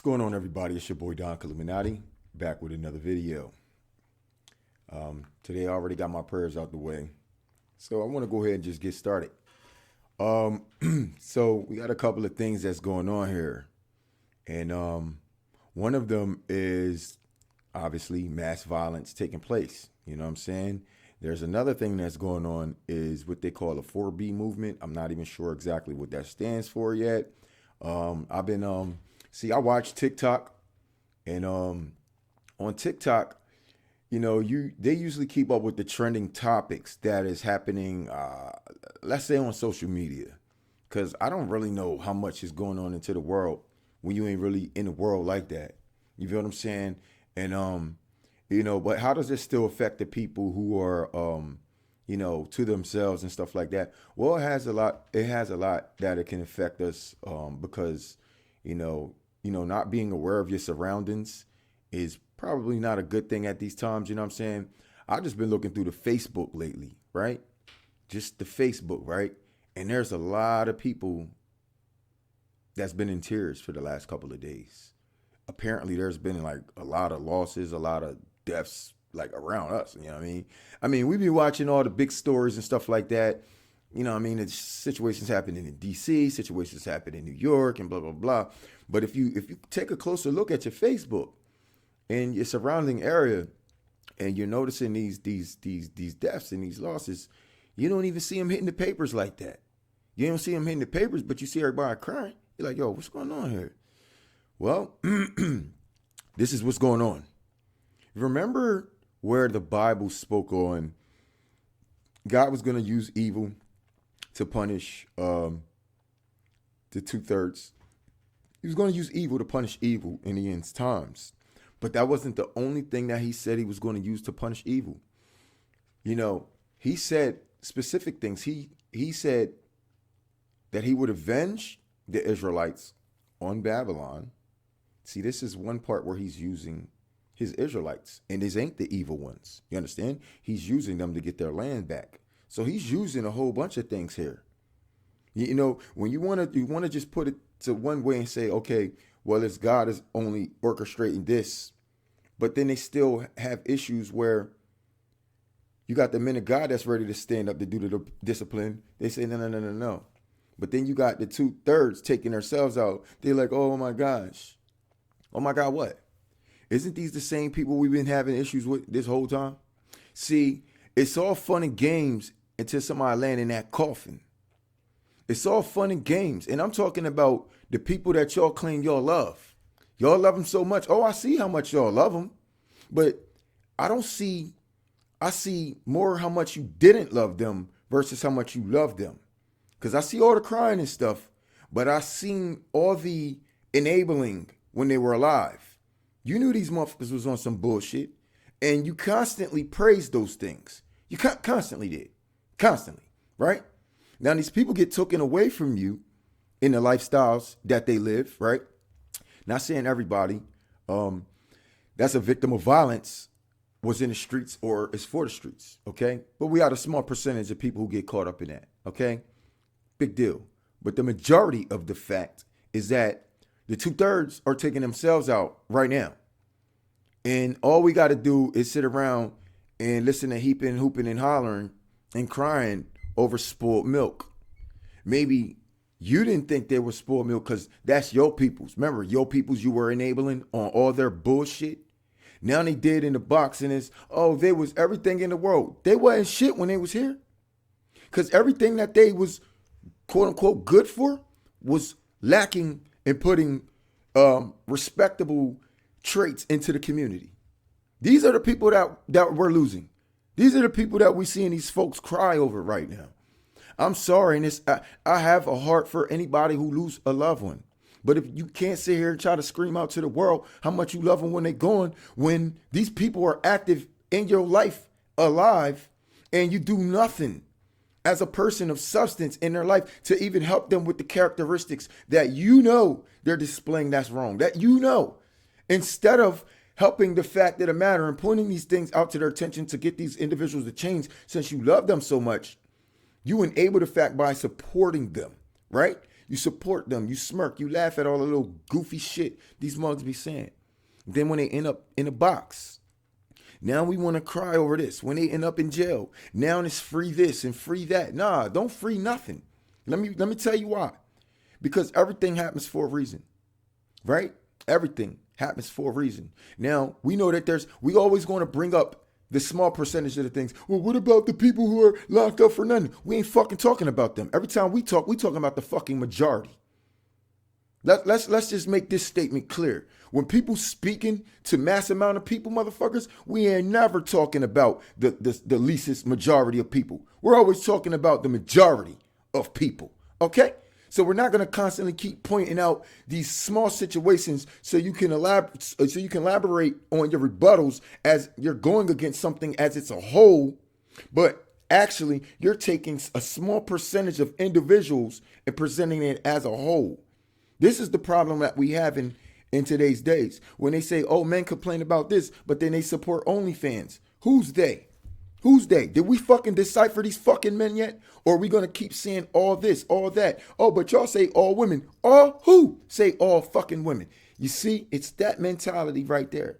going on, everybody? It's your boy Don Illuminati, back with another video. Today I already got my prayers out the way, so I want to go ahead and just get started. So we got a couple of things that's going on here, and one of them is obviously mass violence taking place. You know what I'm saying? There's another thing that's going on is what they call a 4B movement. I'm not even sure exactly what that stands for yet. I've been I watch TikTok, and on TikTok, they usually keep up with the trending topics that is happening, let's say on social media, because I don't really know how much is going on into the world when you ain't really in the world like that. You feel what I'm saying? And but how does this still affect the people who are to themselves and stuff like that? Well, it has a lot that it can affect us, because not being aware of your surroundings is probably not a good thing at these times. You know what I'm saying? I've just been looking through the Facebook lately, right? Just the Facebook, right? And there's a lot of people that's been in tears for the last couple of days. Apparently there's been like a lot of losses, a lot of deaths like around us. You know what I mean? We've been watching all the big stories and stuff like that. It's situations happening in DC, situations happen in New York and blah, blah, blah. But if you take a closer look at your Facebook and your surrounding area, and you're noticing these deaths and these losses, you don't even see them hitting the papers like that. You don't see them hitting the papers, but you see everybody crying. You're like, yo, what's going on here? Well, this is what's going on. Remember where the Bible spoke on God was going to use evil to punish the 2/3. He was going to use evil to punish evil in the end times. But that wasn't the only thing that he said he was going to use to punish evil. He said specific things. He said that he would avenge the Israelites on Babylon. See, this is one part where he's using his Israelites, and these ain't the evil ones. You understand? He's using them to get their land back. So he's using a whole bunch of things here. When you want to just put it to one way and say, okay, well, it's God is only orchestrating this, but then they still have issues where you got the men of God that's ready to stand up to do the discipline. They say, no, no, no, no, no. But then you got the 2/3 taking themselves out. They're like, oh my gosh. Oh my God, what? Isn't these the same people we've been having issues with this whole time? See, it's all fun and games until somebody land in that coffin. It's all fun and games. And I'm talking about the people that y'all claim y'all love. Y'all love them so much. Oh, I see how much y'all love them. But I see more how much you didn't love them versus how much you love them. Because I see all the crying and stuff, but I seen all the enabling when they were alive. You knew these motherfuckers was on some bullshit, and you constantly praised those things. You constantly did. Constantly, right? Now, these people get taken away from you in the lifestyles that they live, right? Not saying everybody that's a victim of violence was in the streets or is for the streets, okay? But we got a small percentage of people who get caught up in that, okay? Big deal. But the majority of the fact is that the 2/3 are taking themselves out right now. And all we got to do is sit around and listen to heaping, hooping, and hollering and crying over spoiled milk. Maybe you didn't think they were spoiled milk because that's your peoples. Remember, your peoples you were enabling on all their bullshit. Now they did in the box, and it's, oh, they was everything in the world. They wasn't shit when they was here. Because everything that they was, quote unquote, good for was lacking in putting respectable traits into the community. These are the people that we're losing. These are the people that we seeing these folks cry over right now. I'm sorry, and I have a heart for anybody who lose a loved one. But if you can't sit here and try to scream out to the world how much you love them when they're gone, when these people are active in your life, alive, and you do nothing as a person of substance in their life to even help them with the characteristics that they're displaying that's wrong, that instead of helping the fact of the matter and pointing these things out to their attention to get these individuals to change, since you love them so much, you enable the fact by supporting them, right? You support them. You smirk. You laugh at all the little goofy shit these mugs be saying. Then when they end up in a box, now we want to cry over this. When they end up in jail, now it's free this and free that. Nah, don't free nothing. Let me tell you why. Because everything happens for a reason, right? Everything happens for a reason. Now, we know that we always going to bring up the small percentage of the things. Well, what about the people who are locked up for nothing? We ain't fucking talking about them. Every time we talking about the fucking majority. Let's just make this statement clear. When people speaking to mass amount of people, motherfuckers, we ain't never talking about the leastest majority of people. We're always talking about the majority of people. Okay? So we're not going to constantly keep pointing out these small situations so you can elaborate on your rebuttals as you're going against something as it's a whole, but actually you're taking a small percentage of individuals and presenting it as a whole. This is the problem that we have in today's days. When they say, oh, men complain about this, but then they support OnlyFans. Who's they? Who's they? Did we fucking decipher these fucking men yet? Or are we going to keep saying all this, all that? Oh, but y'all say all women. All who? Say all fucking women. You see, it's that mentality right there.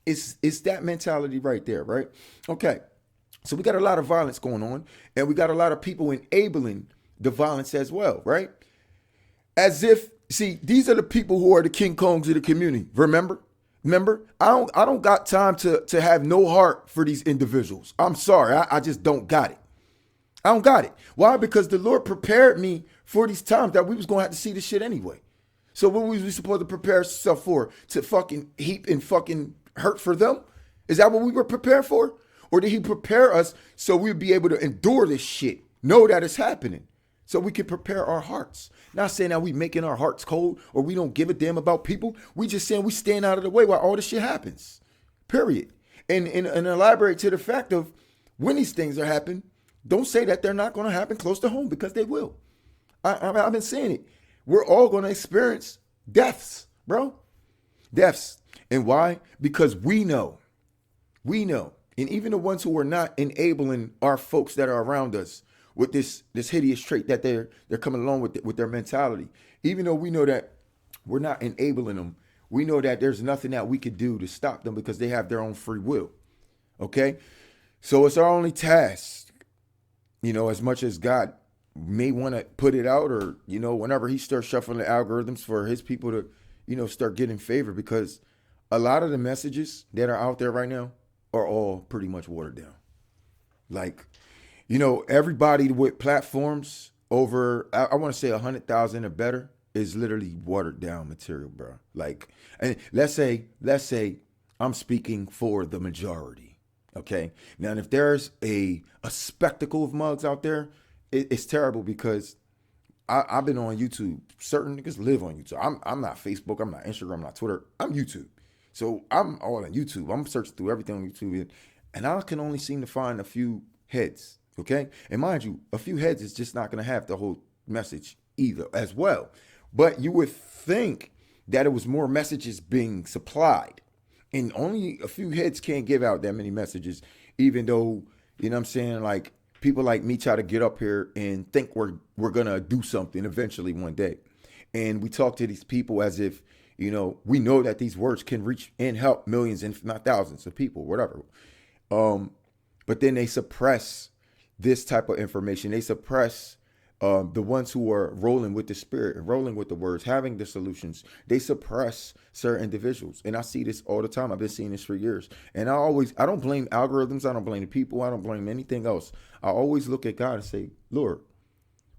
It's that mentality right there, right? Okay. So we got a lot of violence going on, and we got a lot of people enabling the violence as well, right? As if, see, these are the people who are the King Kongs of the community. Remember, I don't got time to have no heart for these individuals. I'm sorry. I just don't got it. I don't got it. Why? Because the Lord prepared me for these times that we was going to have to see this shit anyway. So what was we supposed to prepare ourselves for? To fucking heap and fucking hurt for them? Is that what we were prepared for? Or did he prepare us so we'd be able to endure this shit? Know that it's happening. So we can prepare our hearts. Not saying that we making our hearts cold or we don't give a damn about people. We just saying we stand out of the way while all this shit happens. Period. And elaborate to the fact of when these things are happening, don't say that they're not going to happen close to home, because they will. I've been saying it. We're all going to experience deaths, bro. Deaths. And why? Because we know. And even the ones who are not enabling our folks that are around us with this hideous trait that they're coming along with their mentality. Even though we know that we're not enabling them, we know that there's nothing that we could do to stop them because they have their own free will. Okay? So it's our only task, as much as God may want to put it out, or, whenever he starts shuffling the algorithms for his people to, start getting favor, because a lot of the messages that are out there right now are all pretty much watered down. Like, everybody with platforms over, I want to say 100,000 or better is literally watered down material, bro. Like, and let's say I'm speaking for the majority. Okay. Now, if there's a spectacle of mugs out there, it's terrible, because I've been on YouTube. Certain niggas live on YouTube. I'm not Facebook. I'm not Instagram. I'm not Twitter. I'm YouTube. So I'm all on YouTube. I'm searching through everything on YouTube, and I can only seem to find a few heads. Okay. And mind you, a few heads is just not going to have the whole message either as well. But you would think that it was more messages being supplied, and only a few heads can't give out that many messages, even though, like people like me try to get up here and think we're going to do something eventually one day. And we talk to these people as if, we know that these words can reach and help millions, if not thousands of people, whatever. But then they suppress this type of information. They suppress the ones who are rolling with the spirit and rolling with the words, having the solutions. They suppress certain individuals. And I see this all the time. I've been seeing this for years. And I don't blame algorithms. I don't blame the people. I don't blame anything else. I always look at God and say, Lord,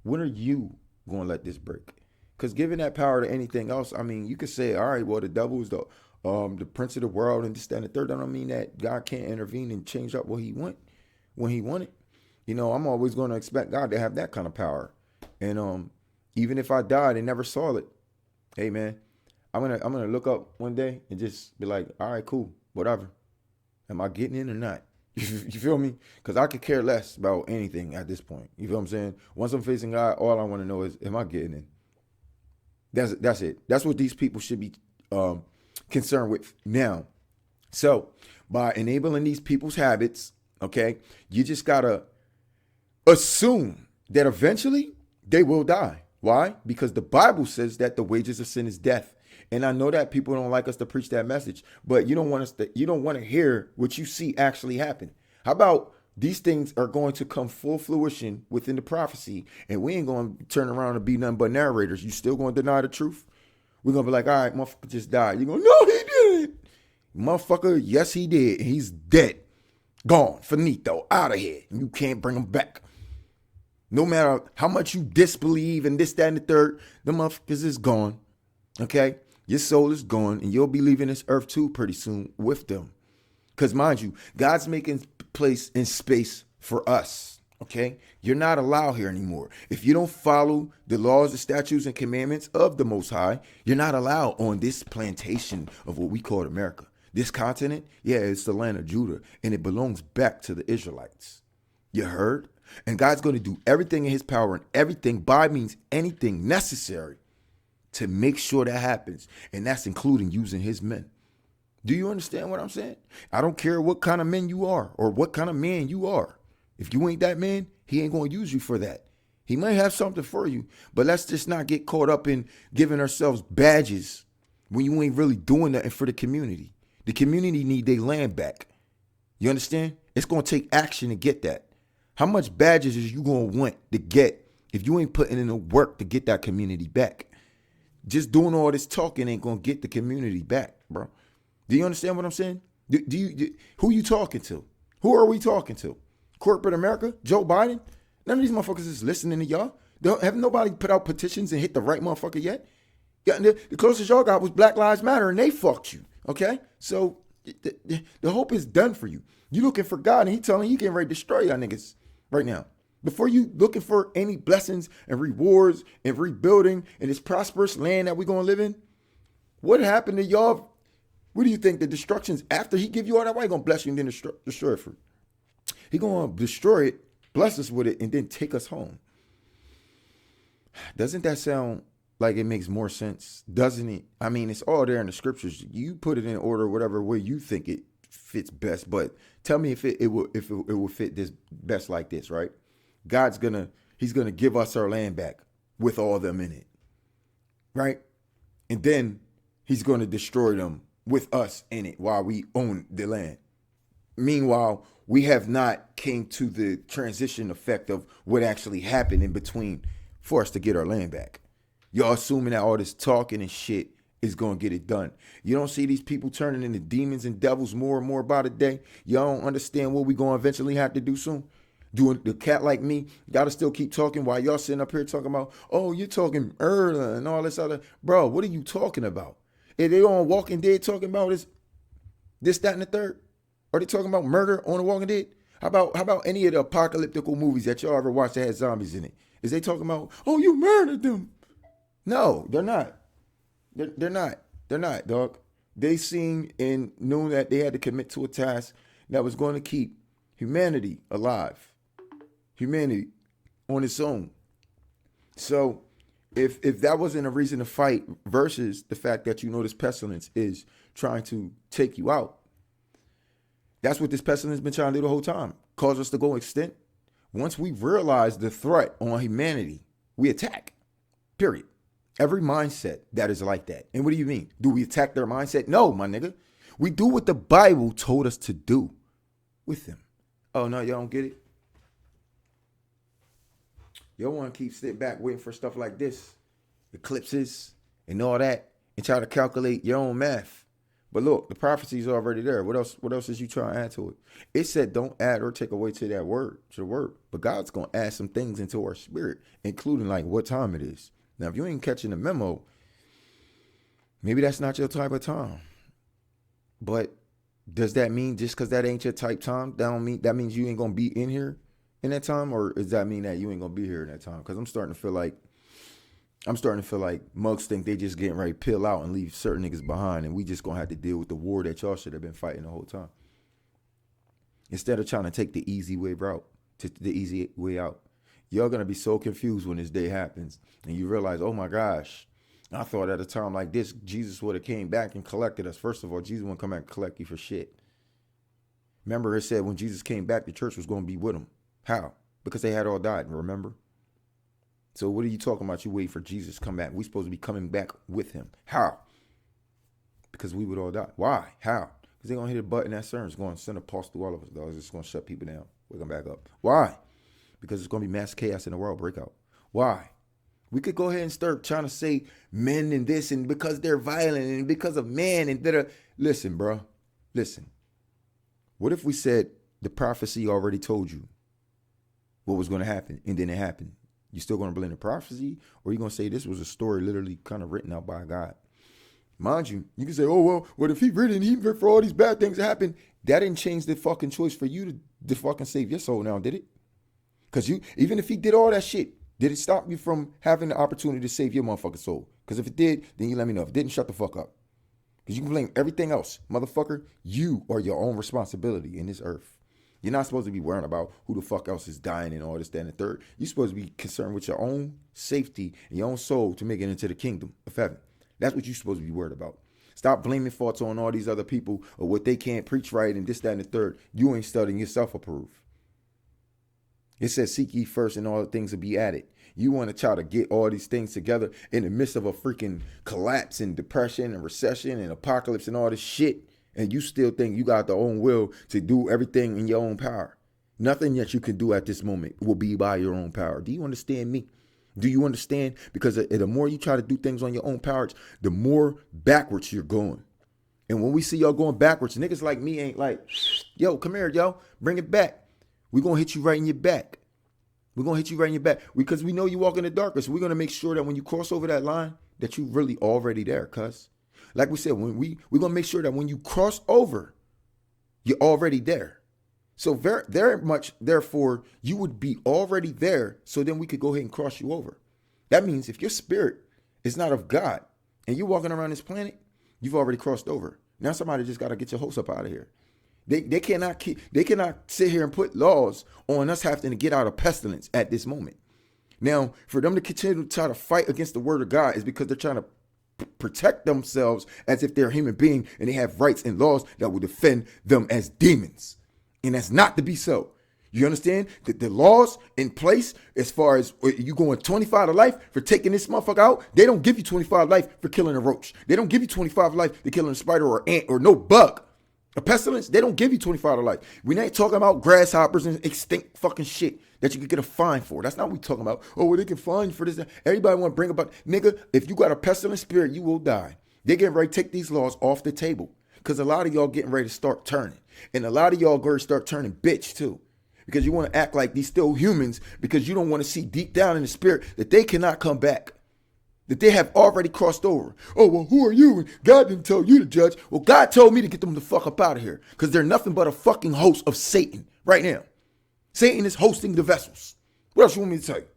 when are you going to let this break? Because giving that power to anything else, you could say, all right, well, the devil is the prince of the world and this, that, and the third. I don't mean that God can't intervene and change up what he want when he wanted. I'm always going to expect God to have that kind of power. And even if I died and never saw it, hey man, I'm gonna look up one day and just be like, all right, cool, whatever. Am I getting in or not? You feel me? Because I could care less about anything at this point. You feel what I'm saying? Once I'm facing God, all I want to know is, am I getting in? That's it. That's what these people should be concerned with now. So by enabling these people's habits, okay, you just gotta assume that eventually they will die. Why? Because the Bible says that the wages of sin is death. And I know that people don't like us to preach that message, but you don't want to hear what you see actually happen. How about these things are going to come full fruition within the prophecy, and we ain't going to turn around and be nothing but narrators. You still going to deny the truth? We're going to be like, all right, motherfucker just died. You're going, no, he didn't. Motherfucker, yes, he did. He's dead. Gone. Finito. Out of here. You can't bring him back. No matter how much you disbelieve and this, that, and the third, the motherfuckers is gone. Okay? Your soul is gone, and you'll be leaving this earth too pretty soon with them. Because mind you, God's making place and space for us. Okay? You're not allowed here anymore. If you don't follow the laws, the statutes, and commandments of the Most High, you're not allowed on this plantation of what we call America. This continent, yeah, it's the land of Judah, and it belongs back to the Israelites. You heard? And God's going to do everything in his power and everything by means anything necessary to make sure that happens. And that's including using his men. Do you understand what I'm saying? I don't care what kind of men you are or what kind of man you are. If you ain't that man, he ain't going to use you for that. He might have something for you, but let's just not get caught up in giving ourselves badges when you ain't really doing nothing for the community. The community need their land back. You understand? It's going to take action to get that. How much badges is you going to want to get if you ain't putting in the work to get that community back? Just doing all this talking ain't going to get the community back, bro. Do you understand what I'm saying? Who you talking to? Who are we talking to? Corporate America? Joe Biden? None of these motherfuckers is listening to y'all. Have nobody put out petitions and hit the right motherfucker yet? Yeah, the closest y'all got was Black Lives Matter, and they fucked you. Okay? So the hope is done for you. You looking for God, and he telling you he getting ready to destroy y'all niggas right now. Before you looking for any blessings and rewards and rebuilding in this prosperous land that we're going to live in, what happened to y'all? What do you think? The destructions after he give you all that, why he going to bless you and then destroy it for you? He going to destroy it, bless us with it, and then take us home. Doesn't that sound like it makes more sense? Doesn't it? I mean, it's all there in the scriptures. You put it in order, whatever way you think it fits best. But tell me if it will fit this best like this, right? He's gonna give us our land back with all them in it, right? And then he's gonna destroy them with us in it while we own the land. Meanwhile, we have not came to the transition effect of what actually happened in between for us to get our land back. Y'all assuming that all this talking and shit is going to get it done. You don't see these people turning into demons and devils more and more by the day. Y'all don't understand what we going to eventually have to do soon. Doing the cat like me, got to still keep talking while y'all sitting up here talking about, oh, you're talking Erla and all this other. Bro, what are you talking about? If they on Walking Dead talking about this, that, and the third? Are they talking about murder on The Walking Dead? How about any of the apocalyptic movies that y'all ever watched that had zombies in it? Is they talking about, oh, you murdered them? No, they're not. They're not. They're not, dog. They seen and knew that they had to commit to a task that was going to keep humanity alive. Humanity on its own. So if that wasn't a reason to fight versus the fact that this pestilence is trying to take you out, that's what this pestilence has been trying to do the whole time. Cause us to go extinct. Once we realize the threat on humanity, we attack. Period. Every mindset that is like that. And what do you mean? Do we attack their mindset? No, my nigga. We do what the Bible told us to do with them. Oh, no, y'all don't get it? Y'all want to keep sitting back waiting for stuff like this, eclipses and all that, and try to calculate your own math. But look, the prophecy is already there. What else is you trying to add to it? It said don't add or take away to that word, to the word. But God's going to add some things into our spirit, including like what time it is. Now, if you ain't catching the memo, maybe that's not your type of time. But does that mean just because that ain't your type time, that means you ain't going to be in here in that time? Or does that mean that you ain't going to be here in that time? Because I'm starting to feel like mugs think they just getting ready to peel out and leave certain niggas behind, and we just going to have to deal with the war that y'all should have been fighting the whole time. Instead of trying to take the easy way out. Y'all going to be so confused when this day happens and you realize, oh my gosh, I thought at a time like this, Jesus would have came back and collected us. First of all, Jesus wouldn't come back and collect you for shit. Remember, it said when Jesus came back, the church was going to be with him. How? Because they had all died, remember? So what are you talking about? You wait for Jesus to come back. We supposed to be coming back with him. How? Because we would all die. Why? How? Because they're going to hit a button that CERN's going to send a pulse through all of us, dog. It's just going to shut people down. We're going to back up. Why? Because it's going to be mass chaos in the world breakout. Why? We could go ahead and start trying to say men and this and because they're violent and because of men and that. Listen, bro. Listen. What if we said the prophecy already told you what was going to happen and then it happened? You still going to blame the prophecy, or are you going to say this was a story literally kind of written out by God? Mind you, you can say, oh, well, what if he written for all these bad things to happen? That didn't change the fucking choice for you to fucking save your soul now, did it? Because even if he did all that shit, did it stop you from having the opportunity to save your motherfucking soul? Because if it did, then you let me know. If it didn't, shut the fuck up. Because you can blame everything else. Motherfucker, you are your own responsibility in this earth. You're not supposed to be worrying about who the fuck else is dying and all this, that, and the third. You're supposed to be concerned with your own safety and your own soul to make it into the kingdom of heaven. That's what you're supposed to be worried about. Stop blaming faults on all these other people or what they can't preach right and this, that, and the third. You ain't studying yourself approved. It says, seek ye first and all things will be added. You want to try to get all these things together in the midst of a freaking collapse and depression and recession and apocalypse and all this shit. And you still think you got the own will to do everything in your own power. Nothing that you can do at this moment will be by your own power. Do you understand me? Do you understand? Because the more you try to do things on your own power, the more backwards you're going. And when we see y'all going backwards, niggas like me ain't like, yo, come here, yo, bring it back. We're going to hit you right in your back. We're going to hit you right in your back because we know you walk in the darkness. So we're going to make sure that when you cross over that line, that you really already there, cuz. Like we said, we're going to make sure that when you cross over, you're already there. So very much, therefore, you would be already there. So then we could go ahead and cross you over. That means if your spirit is not of God and you're walking around this planet, you've already crossed over. Now somebody just got to get your hopes up out of here. They cannot sit here and put laws on us having to get out of pestilence at this moment. Now, for them to continue to try to fight against the word of God is because they're trying to protect themselves as if they're a human being and they have rights and laws that will defend them as demons. And that's not to be so. You understand that the laws in place as far as you going 25 to life for taking this motherfucker out, they don't give you 25 life for killing a roach. They don't give you 25 life for killing a spider or ant or no bug. A pestilence, they don't give you 25 to life. We ain't talking about grasshoppers and extinct fucking shit that you could get a fine for. That's not what we talking about. Oh, well, they can fine you for this. Everybody want to bring about, nigga, if you got a pestilent spirit, you will die. They getting ready to take these laws off the table because a lot of y'all getting ready to start turning. And a lot of y'all going to start turning bitch too. Because you want to act like these still humans because you don't want to see deep down in the spirit that they cannot come back. That they have already crossed over. Oh, well, who are you? God didn't tell you to judge. Well, God told me to get them the fuck up out of here because they're nothing but a fucking host of Satan right now. Satan is hosting the vessels. What else you want me to tell you?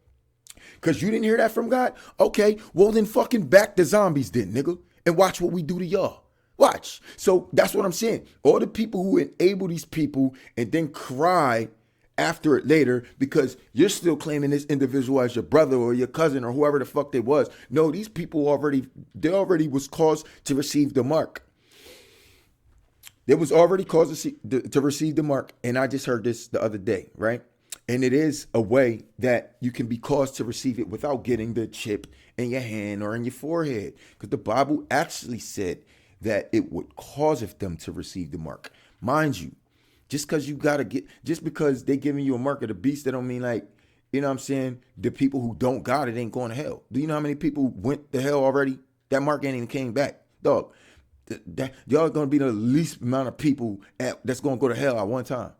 Because you didn't hear that from God? Okay, well then fucking back the zombies then, nigga, and watch what we do to y'all. Watch. So that's what I'm saying. All the people who enable these people and then cry after it later because you're still claiming this individual as your brother or your cousin or whoever the fuck they was. No, these people already was caused to receive the mark. They was already caused to receive the mark. And I just heard this the other day, right? And it is a way that you can be caused to receive it without getting the chip in your hand or in your forehead. Because the Bible actually said that it would cause them to receive the mark. Mind you, just because they giving you a mark of the beast, that don't mean like, you know what I'm saying, the people who don't got it ain't going to hell. Do you know how many people went to hell already? That mark ain't even came back. Dog, y'all going to be the least amount of people that's going to go to hell at one time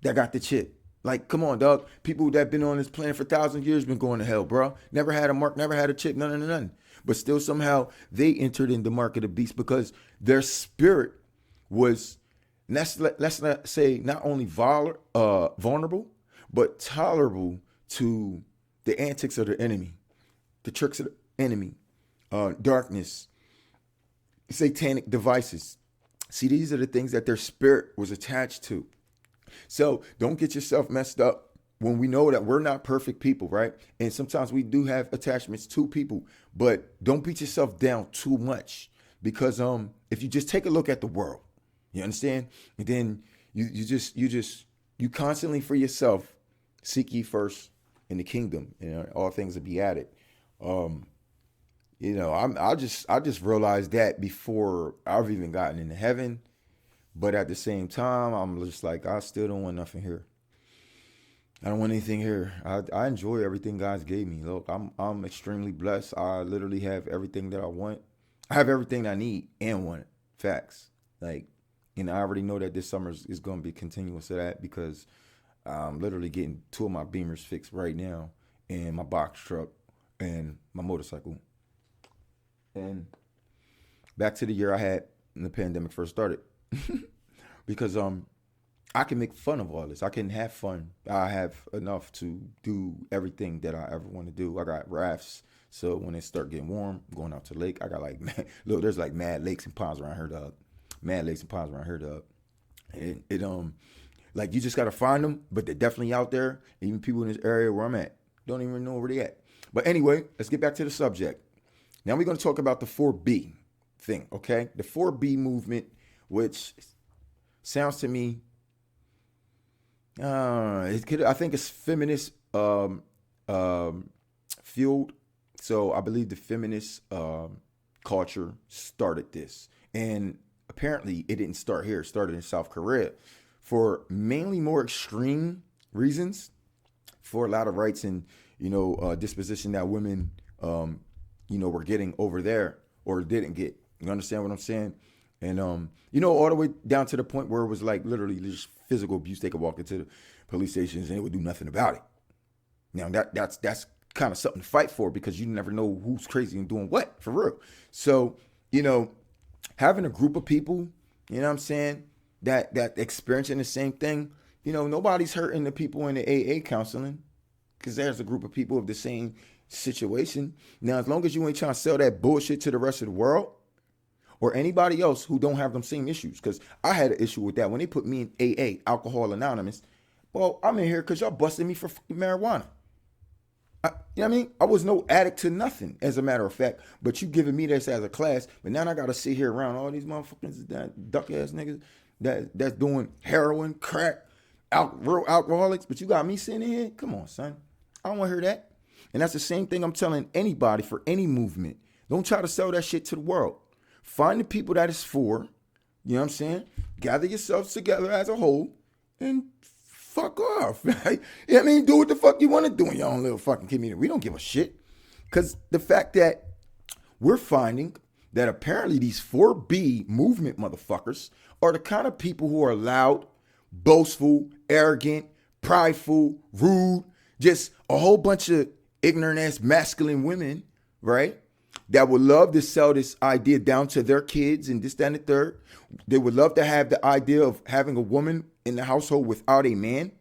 that got the chip. Like, come on, dog. People that been on this planet for 1,000 years been going to hell, bro. Never had a mark, never had a chip, none. But still somehow they entered in the mark of the beast because their spirit was, let's not say not only vulnerable, but tolerable to the antics of the enemy, the tricks of the enemy, darkness, satanic devices. See, these are the things that their spirit was attached to. So don't get yourself messed up when we know that we're not perfect people, right? And sometimes we do have attachments to people, but don't beat yourself down too much because if you just take a look at the world, you understand? And then you constantly for yourself seek ye first in the kingdom, and all things will be added. Um, I just realized that before I've even gotten into heaven. But at the same time, I'm just like, I still don't want nothing here. I don't want anything here. I enjoy everything God's gave me. Look, I'm extremely blessed. I literally have everything that I want. I have everything I need and want. Facts. Like, I already know that this summer is going to be continuous of that because I'm literally getting two of my Beamers fixed right now, and my box truck and my motorcycle. And back to the year I had when the pandemic first started. Because I can make fun of all this. I can have fun. I have enough to do everything that I ever want to do. I got rafts, so when it start getting warm, I'm going out to the lake. I got like look, there's like mad lakes and ponds around here, dog. Mad lakes and ponds around here, dog. And it like you just gotta find them, but they're definitely out there. Even people in this area where I'm at don't even know where they at. But anyway, let's get back to the subject. Now we're gonna talk about the 4B thing, okay? The 4B movement, which sounds to me, I think it's feminist fueled. So I believe the feminist culture started this, and apparently it didn't start here. It started in South Korea for mainly more extreme reasons, for a lot of rights and disposition that women were getting over there or didn't get. You understand what I'm saying? And all the way down to the point where it was like literally just physical abuse. They could walk into the police stations and it would do nothing about it. Now that's kind of something to fight for, because you never know who's crazy and doing what, for real. So, having a group of people, what I'm saying, that experiencing the same thing, nobody's hurting the people in the AA counseling, because there's a group of people of the same situation. Now, as long as you ain't trying to sell that bullshit to the rest of the world, or anybody else who don't have them same issues. Because I had an issue with that when they put me in AA, Alcohol Anonymous. Well, I'm in here because y'all busted me for fucking marijuana. You know what I mean? I was no addict to nothing, as a matter of fact. But you giving me this as a class. But now I got to sit here around all these motherfuckers, that duck-ass niggas that's doing heroin, crack, real alcoholics. But you got me sitting here? Come on, son. I don't want to hear that. And that's the same thing I'm telling anybody for any movement. Don't try to sell that shit to the world. Find the people that it's for, you know what I'm saying? Gather yourselves together as a whole and fuck off. Right? You know what I mean? Do what the fuck you want to do in your own little fucking community. We don't give a shit. Because the fact that we're finding that apparently these 4B movement motherfuckers are the kind of people who are loud, boastful, arrogant, prideful, rude, just a whole bunch of ignorant ass masculine women, right? That would love to sell this idea down to their kids and this, that, and the third. They would love to have the idea of having a woman in the household without a man.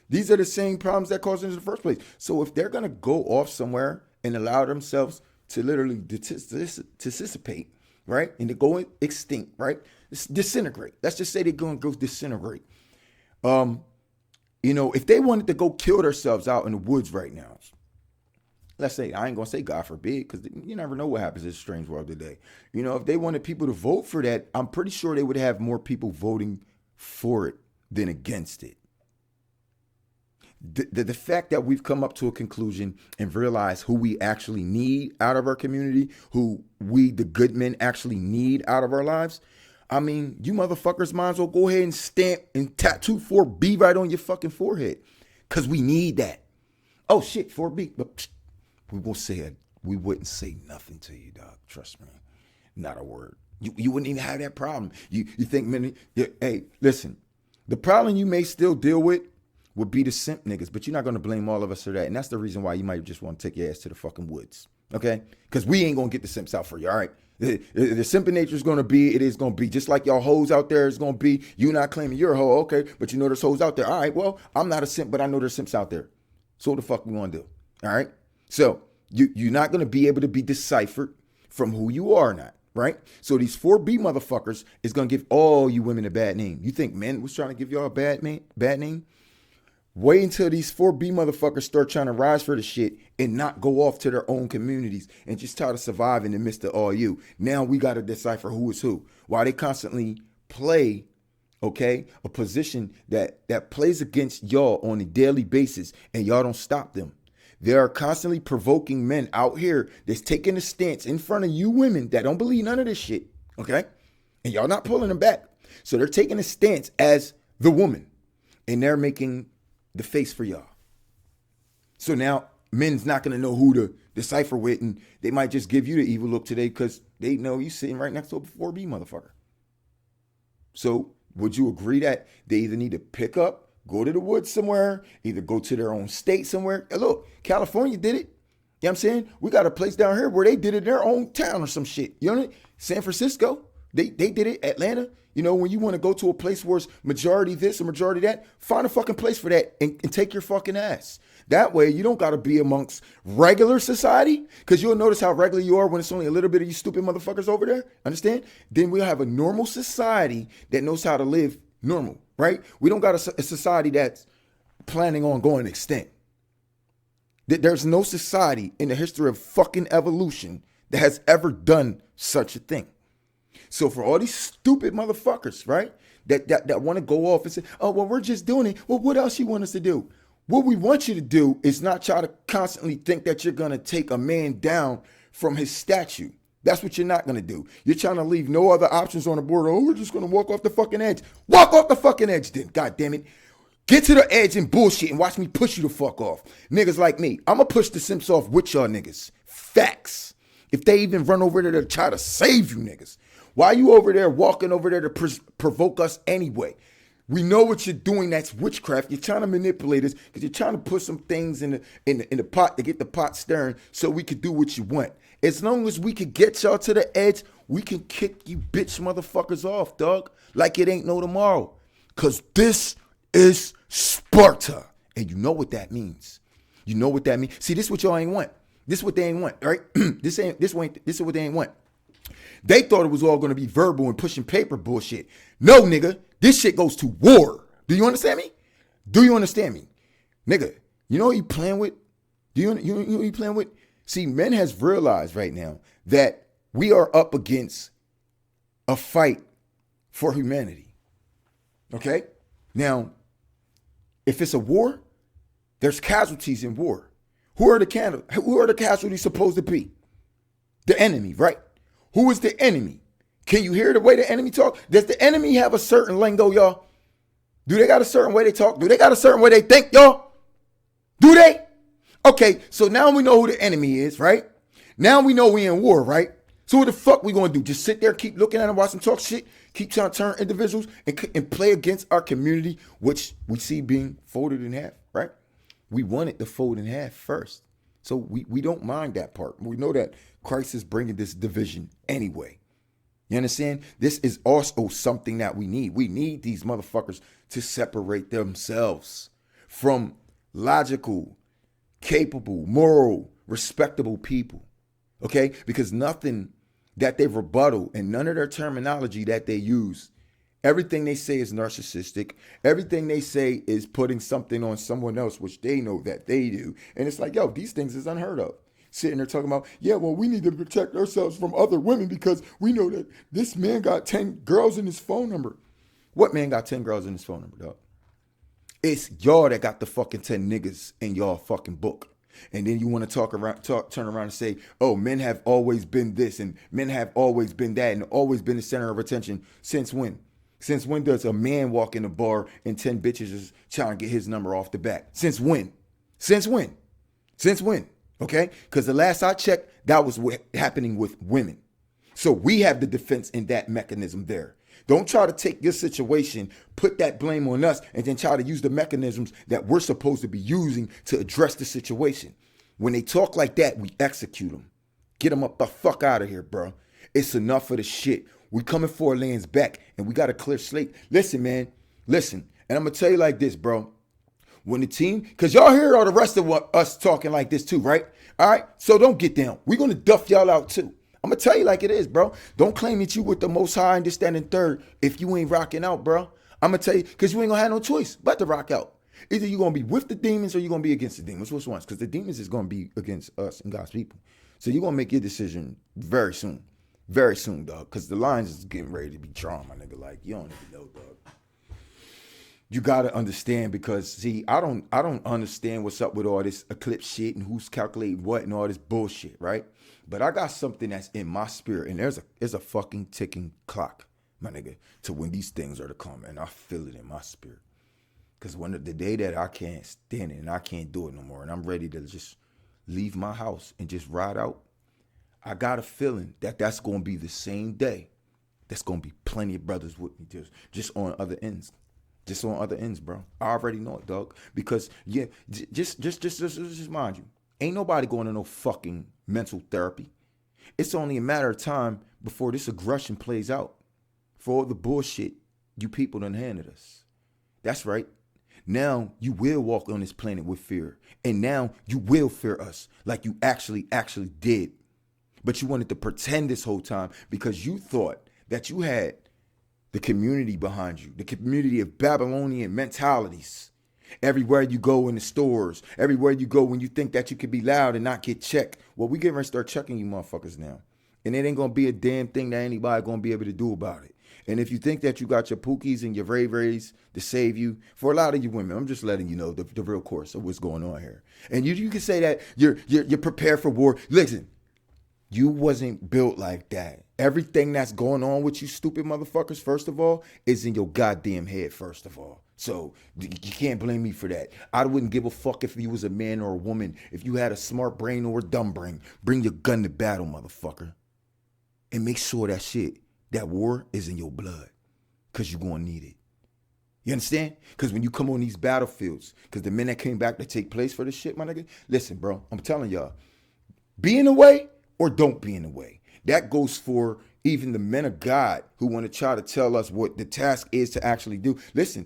These are the same problems that caused it in the first place. So if they're going to go off somewhere and allow themselves to literally dissipate, right? And to go extinct, right? Disintegrate. Let's just say they're going to go disintegrate. If they wanted to go kill themselves out in the woods right now, let's say, I ain't going to say God forbid, because you never know what happens in this strange world today. If they wanted people to vote for that, I'm pretty sure they would have more people voting for it than against it. The fact that we've come up to a conclusion and realized who we actually need out of our community, who we, the good men, actually need out of our lives. I mean, you motherfuckers might as well go ahead and stamp and tattoo 4B right on your fucking forehead, because we need that. Oh, shit, 4B. But we won't say it. We wouldn't say nothing to you, dog. Trust me. Not a word. You wouldn't even have that problem. You think, hey, listen, the problem you may still deal with would be the simp niggas, but you're not going to blame all of us for that. And that's the reason why you might just want to take your ass to the fucking woods. Okay? Because we ain't going to get the simps out for you, all right? The simping nature is going to be, it is going to be. Just like y'all hoes out there is going to be. You not claiming you're a hoe, okay, but you know there's hoes out there. All right, well, I'm not a simp, but I know there's simps out there. So what the fuck we want to do? All right? So you're not going to be able to be deciphered from who you are or not, right? So these 4B motherfuckers is going to give all you women a bad name. You think men was trying to give y'all a bad name? Wait until these 4B motherfuckers start trying to rise for the shit and not go off to their own communities and just try to survive in the midst of all you. Now we got to decipher who is who. While they constantly play, okay, a position that plays against y'all on a daily basis, and y'all don't stop them. They are constantly provoking men out here that's taking a stance in front of you women that don't believe none of this shit, okay? And y'all not pulling them back. So they're taking a stance as the woman, and they're making the face for y'all. So now men's not going to know who to decipher with, and they might just give you the evil look today because they know you sitting right next to a 4B motherfucker. So would you agree that they either need to pick up, go to the woods somewhere, either go to their own state somewhere? Hey, look, California did it. You know what I'm saying? We got a place down here where they did it in their own town or some shit. You know what I mean? San Francisco, they did it. Atlanta. You know, when you want to go to a place where it's majority this or majority that, find a fucking place for that and take your fucking ass. That way, you don't got to be amongst regular society, because you'll notice how regular you are when it's only a little bit of you stupid motherfuckers over there. Understand? Then we'll have a normal society that knows how to live normal, right? We don't got a society that's planning on going extinct. There's no society in the history of fucking evolution that has ever done such a thing. So for all these stupid motherfuckers, right, that want to go off and say, oh, well, we're just doing it. Well, what else you want us to do? What we want you to do is not try to constantly think that you're going to take a man down from his statue. That's what you're not going to do. You're trying to leave no other options on the board. Oh, we're just going to walk off the fucking edge. Walk off the fucking edge then, God damn it. Get to the edge and bullshit and watch me push you the fuck off. Niggas like me, I'm going to push the simps off with y'all niggas. Facts. If they even run over there to try to save you niggas. Why are you over there walking over there to provoke us anyway? We know what you're doing. That's witchcraft. You're trying to manipulate us because you're trying to put some things in the pot to get the pot stirring so we could do what you want. As long as we can get y'all to the edge, we can kick you bitch motherfuckers off, dog, like it ain't no tomorrow. Because this is Sparta. And you know what that means. You know what that means. See, this is what y'all ain't want. This is what they ain't want, right? This is what they ain't want. They thought it was all going to be verbal and pushing paper bullshit. No, nigga, this shit goes to war. Do you understand me? Do you understand me? Nigga, you know what you playing with? Do you know what you playing with? See, men has realized right now that we are up against a fight for humanity. Okay? Now, if it's a war, there's casualties in war. Who are the casualties supposed to be? The enemy, right? Who is the enemy? Can you hear the way the enemy talk? Does the enemy have a certain lingo, y'all? Do they got a certain way they talk? Do they got a certain way they think, y'all? Do they? Okay, so now we know who the enemy is, right? Now we know we in war, right? So what the fuck we gonna do? Just sit there, keep looking at them, watch them talk shit, keep trying to turn individuals and play against our community, which we see being folded in half, right? We wanted to fold in half first. So we don't mind that part. We know that Christ is bringing this division anyway. You understand? This is also something that we need. We need these motherfuckers to separate themselves from logical, capable, moral, respectable people. Okay? Because nothing that they rebuttal and none of their terminology that they use, everything they say is narcissistic. Everything they say is putting something on someone else, which they know that they do. And it's like, yo, these things is unheard of. Sitting there talking about, yeah, well, we need to protect ourselves from other women because we know that this man got 10 girls in his phone number. What man got 10 girls in his phone number, dog? It's y'all that got the fucking 10 niggas in y'all fucking book. And then you want to turn around and say, oh, men have always been this and men have always been that and always been the center of attention. Since when? Since when does a man walk in a bar and 10 bitches is trying to get his number off the bat? Since when? Since when? Since when? Okay? Because the last I checked, that was what happening with women. So we have the defense in that mechanism there. Don't try to take your situation, put that blame on us, and then try to use the mechanisms that we're supposed to be using to address the situation. When they talk like that, we execute them. Get them up the fuck out of here, bro. It's enough of the shit. We coming for a land's back, and we got a clear slate. Listen, man. Listen. And I'm going to tell you like this, bro. When the team, because y'all hear all the rest of us talking like this too, right? All right? So don't get down. We're going to duff y'all out too. I'm going to tell you like it is, bro. Don't claim that you with the most high understanding third if you ain't rocking out, bro. I'm going to tell you, because you ain't going to have no choice but to rock out. Either you're going to be with the demons or you're going to be against the demons. Which ones? Because the demons is going to be against us and God's people. So you're going to make your decision very soon. Very soon, dog. Because the lines is getting ready to be drawn, my nigga. Like, you don't even know, dog. You gotta understand, because see, I don't understand what's up with all this eclipse shit and who's calculating what and all this bullshit, right? But I got something that's in my spirit, and there's a fucking ticking clock, my nigga, to when these things are to come, and I feel it in my spirit. Cause when the day that I can't stand it and I can't do it no more, and I'm ready to just leave my house and just ride out, I got a feeling that that's gonna be the same day. There's gonna be plenty of brothers with me just on other ends. Just on other ends, bro. I already know it, dog. Because yeah, just mind you, ain't nobody going to no fucking mental therapy. It's only a matter of time before this aggression plays out for all the bullshit you people done handed us. That's right. Now you will walk on this planet with fear, and now you will fear us like you actually did. But you wanted to pretend this whole time because you thought that you had the community behind you, the community of Babylonian mentalities. Everywhere you go in the stores, everywhere you go when you think that you could be loud and not get checked. Well, we getting ready to start checking you motherfuckers now. And it ain't going to be a damn thing that anybody going to be able to do about it. And if you think that you got your Pookies and your Ray Rays to save you, for a lot of you women, I'm just letting you know the real course of what's going on here. And you can say that you're prepared for war. Listen. You wasn't built like that. Everything that's going on with you stupid motherfuckers, first of all, is in your goddamn head, first of all. So you can't blame me for that. I wouldn't give a fuck if you was a man or a woman. If you had a smart brain or a dumb brain, bring your gun to battle, motherfucker. And make sure that war is in your blood. Because you're going to need it. You understand? Because when you come on these battlefields, because the men that came back to take place for this shit, my nigga, listen, bro, I'm telling y'all, be in the way or don't be in the way. That goes for even the men of God who want to try to tell us what the task is to actually do. Listen.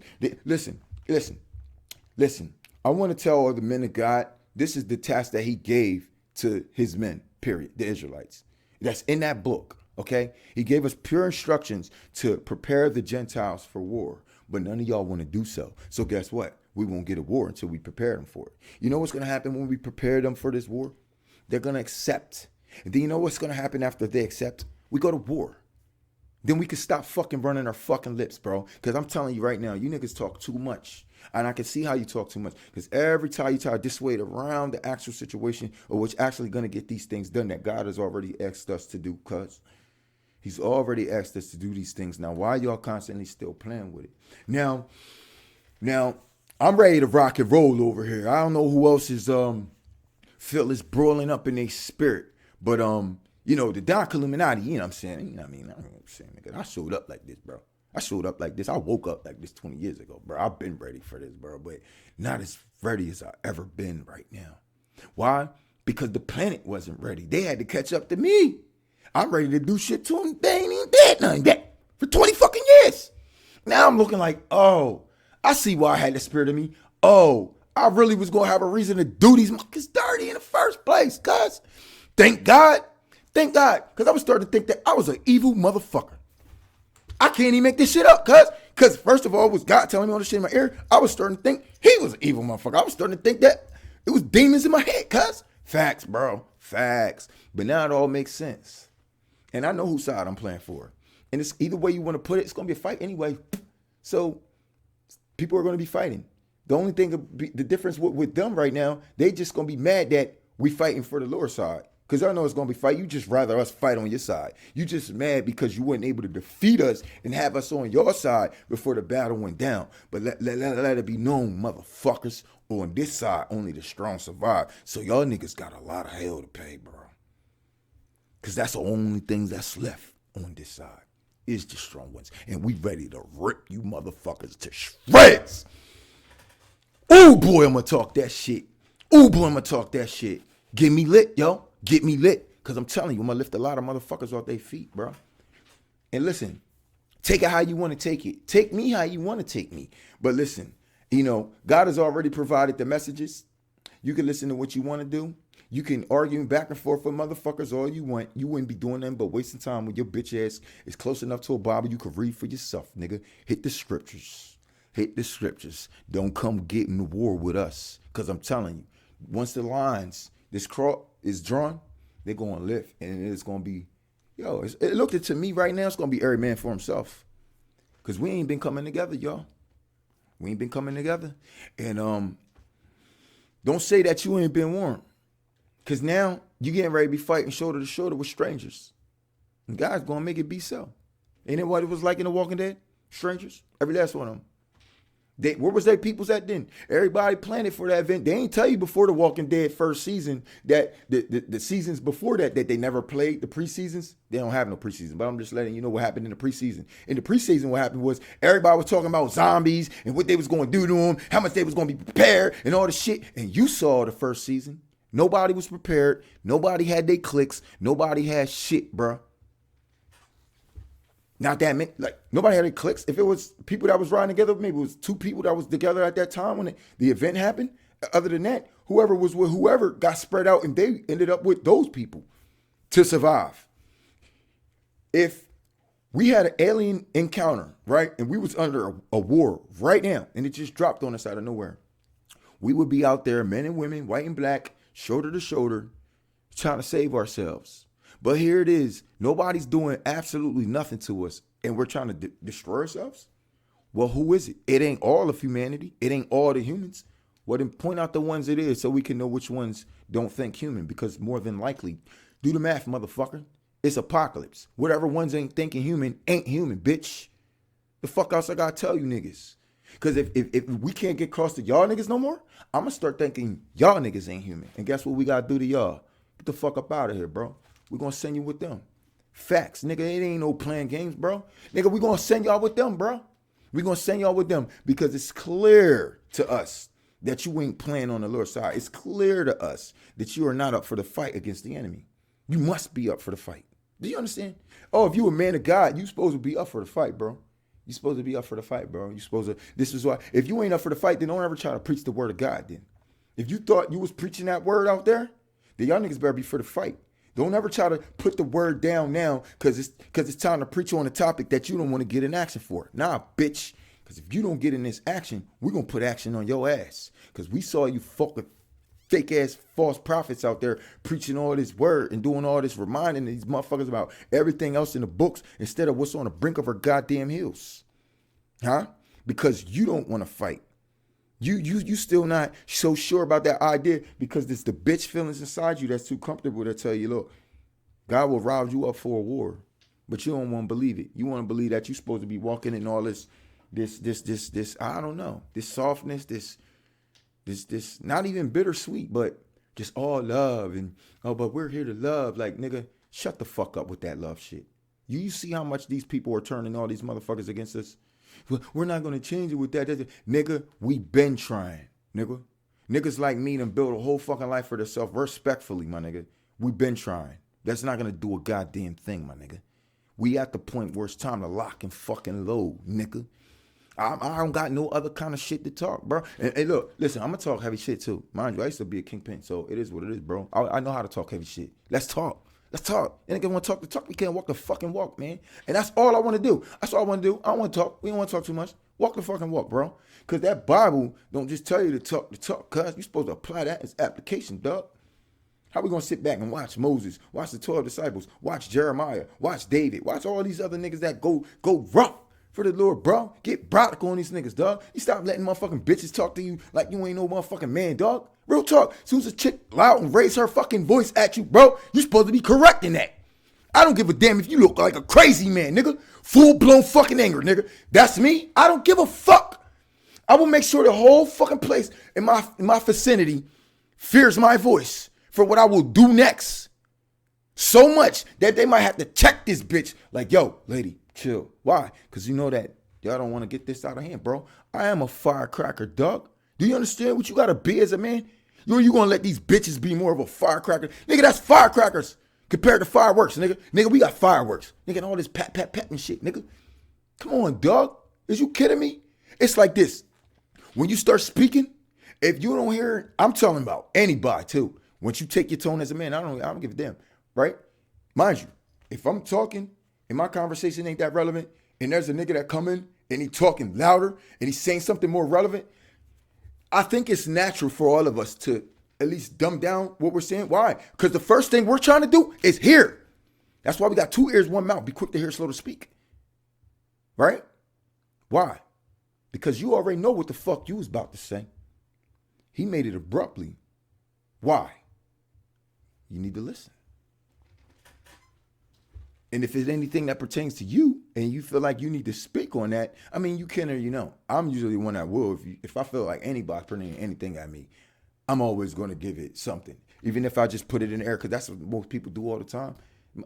I want to tell all the men of God, this is the task that he gave to his men, period, the Israelites. That's in that book, okay? He gave us pure instructions to prepare the Gentiles for war, but none of y'all want to do so. So guess what? We won't get a war until we prepare them for it. You know what's going to happen when we prepare them for this war? They're going to accept. And then you know what's going to happen after they accept? We go to war. Then we can stop fucking running our fucking lips, bro. Because I'm telling you right now, you niggas talk too much. And I can see how you talk too much. Because every time you try to dissuade around the actual situation or what's actually going to get these things done that God has already asked us to do, cuz he's already asked us to do these things. Now, why y'all constantly still playing with it? Now, I'm ready to rock and roll over here. I don't know who else is feel is broiling up in their spirit. But, the Dark Illuminati, you know what I'm saying? You know what I mean? Nigga, I showed up like this, bro. I showed up like this. I woke up like this 20 years ago, bro. I've been ready for this, bro, but not as ready as I've ever been right now. Why? Because the planet wasn't ready. They had to catch up to me. I'm ready to do shit to them. They ain't even did nothing yet for 20 fucking years. Now I'm looking like, oh, I see why I had the spirit of me. Oh, I really was going to have a reason to do these motherfuckers dirty in the first place, cuz. Thank God. Because I was starting to think that I was an evil motherfucker. I can't even make this shit up, because first of all, it was God telling me all this shit in my ear. I was starting to think he was an evil motherfucker. I was starting to think that it was demons in my head, cuz. Facts, bro. Facts. But now it all makes sense. And I know whose side I'm playing for. And it's either way you want to put it, it's going to be a fight anyway. So people are going to be fighting. The only thing, the difference with them right now, they just going to be mad that we fighting for the lower side. Because I know it's going to be fight. You just rather us fight on your side. You just mad because you weren't able to defeat us and have us on your side before the battle went down. But let it be known, motherfuckers, on this side, only the strong survive. So y'all niggas got a lot of hell to pay, bro. Because that's the only thing that's left on this side is the strong ones. And we ready to rip you motherfuckers to shreds. Ooh, boy, I'm going to talk that shit. Get me lit, yo. Get me lit. Because I'm telling you, I'm going to lift a lot of motherfuckers off their feet, bro. And listen, take it how you want to take it. Take me how you want to take me. But listen, God has already provided the messages. You can listen to what you want to do. You can argue back and forth with motherfuckers all you want. You wouldn't be doing nothing but wasting time when your bitch ass is close enough to a Bible you can read for yourself, nigga. Hit the scriptures. Don't come get in the war with us. Because I'm telling you, once the lines, this cross is drawn, they're going to lift. And it's going to be, it looked to me right now, it's going to be every man for himself. Because we ain't been coming together, y'all. We ain't been coming together. And don't say that you ain't been warned. Because now you getting ready to be fighting shoulder to shoulder with strangers. And God's going to make it be so. Ain't it what it was like in The Walking Dead? Strangers? Every last one of them. Where was their peoples at then? Everybody planned for that event. They ain't tell you before The Walking Dead first season that the seasons before that they never played the preseasons. They don't have no preseason, but I'm just letting you know what happened in the preseason. In the preseason, what happened was everybody was talking about zombies and what they was going to do to them, how much they was going to be prepared and all the shit. And you saw the first season. Nobody was prepared. Nobody had their clicks. Nobody had shit, bruh. Not that many, like nobody had any clicks. If it was people that was riding together, maybe it was 2 people that was together at that time when the event happened. Other than that, whoever was with whoever got spread out and they ended up with those people to survive. If we had an alien encounter, right, and we was under a war right now and it just dropped on us out of nowhere, we would be out there, men and women, white and black, shoulder to shoulder, trying to save ourselves. But here it is. Nobody's doing absolutely nothing to us, and we're trying to destroy ourselves? Well, who is it? It ain't all of humanity. It ain't all the humans. Well, then point out the ones it is so we can know which ones don't think human, because more than likely, do the math, motherfucker. It's apocalypse. Whatever ones ain't thinking human, ain't human, bitch. The fuck else I gotta tell you niggas? Because if we can't get across to y'all niggas no more, I'm gonna start thinking y'all niggas ain't human. And guess what we gotta do to y'all? Get the fuck up out of here, bro. We're going to send you with them. Facts, nigga. It ain't no playing games, bro. Nigga, we're going to send y'all with them, bro. We're going to send y'all with them because it's clear to us that you ain't playing on the Lord's side. It's clear to us that you are not up for the fight against the enemy. You must be up for the fight. Do you understand? Oh, if you a man of God, you supposed to be up for the fight, bro. You supposed to be up for the fight, bro. You supposed to, this is why, if you ain't up for the fight, then don't ever try to preach the word of God then. If you thought you was preaching that word out there, then y'all niggas better be for the fight. Don't ever try to put the word down now because it's time to preach on a topic that you don't want to get in action for. Nah, bitch. Because if you don't get in this action, we're going to put action on your ass. Because we saw you fucking fake ass false prophets out there preaching all this word and doing all this, reminding these motherfuckers about everything else in the books instead of what's on the brink of our goddamn hills. Huh? Because you don't want to fight. You still not so sure about that idea because it's the bitch feelings inside you that's too comfortable to tell you, look, God will rouse you up for a war, but you don't want to believe it. You want to believe that you're supposed to be walking in all this, I don't know, this softness, this not even bittersweet, but just all love and, oh, but we're here to love. Like, nigga, shut the fuck up with that love shit. You see how much these people are turning all these motherfuckers against us? We're not going to change it with that. Nigga, we been trying, nigga. Niggas like me done build a whole fucking life for themselves respectfully, my nigga. We been trying. That's not going to do a goddamn thing, my nigga. We at the point where it's time to lock and fucking load, nigga. I don't got no other kind of shit to talk, bro. And look, listen, I'm going to talk heavy shit too. Mind you, I used to be a kingpin, so it is what it is, bro. I know how to talk heavy shit. Let's talk. Let's talk. And niggas want to talk the talk. We can't walk the fucking walk, man. And that's all I want to do. That's all I want to do. I don't want to talk. We don't want to talk too much. Walk the fucking walk, bro. Because that Bible don't just tell you to talk the talk, cuz you're supposed to apply that as application, dog. How we going to sit back and watch Moses, watch the 12 disciples, watch Jeremiah, watch David, watch all these other niggas that go rough for the Lord, bro? Get brodical on these niggas, dog. You stop letting motherfucking bitches talk to you like you ain't no motherfucking man, dog. Real talk. As soon as a chick loud and raise her fucking voice at you, bro, you supposed to be correcting that. I don't give a damn if you look like a crazy man, nigga. Full-blown fucking anger, nigga. That's me. I don't give a fuck. I will make sure the whole fucking place in my vicinity fears my voice for what I will do next. So much that they might have to check this bitch. Like, yo, lady, chill. Why? Because you know that y'all don't want to get this out of hand, bro. I am a firecracker, dog. Do you understand what you got to be as a man? You going to let these bitches be more of a firecracker? Nigga, that's firecrackers compared to fireworks, nigga. Nigga, we got fireworks. Nigga, and all this pat and shit, nigga. Come on, dog. Is you kidding me? It's like this. When you start speaking, if you don't hear it, I'm talking about anybody too. Once you take your tone as a man, I don't give a damn, right? Mind you, if I'm talking and my conversation ain't that relevant, and there's a nigga that come in and he talking louder and he's saying something more relevant, I think it's natural for all of us to at least dumb down what we're saying. Why? Because the first thing we're trying to do is hear. That's why we got 2 ears, 1 mouth. Be quick to hear, slow to speak. Right? Why? because you already know what the fuck you was about to say. He made it abruptly. Why? You need to listen. And if it's anything that pertains to you and you feel like you need to speak on that, I mean, you can or you know. I'm usually one that will. If I feel like anybody's putting anything at me, I'm always going to give it something. Even if I just put it in the air, because that's what most people do all the time.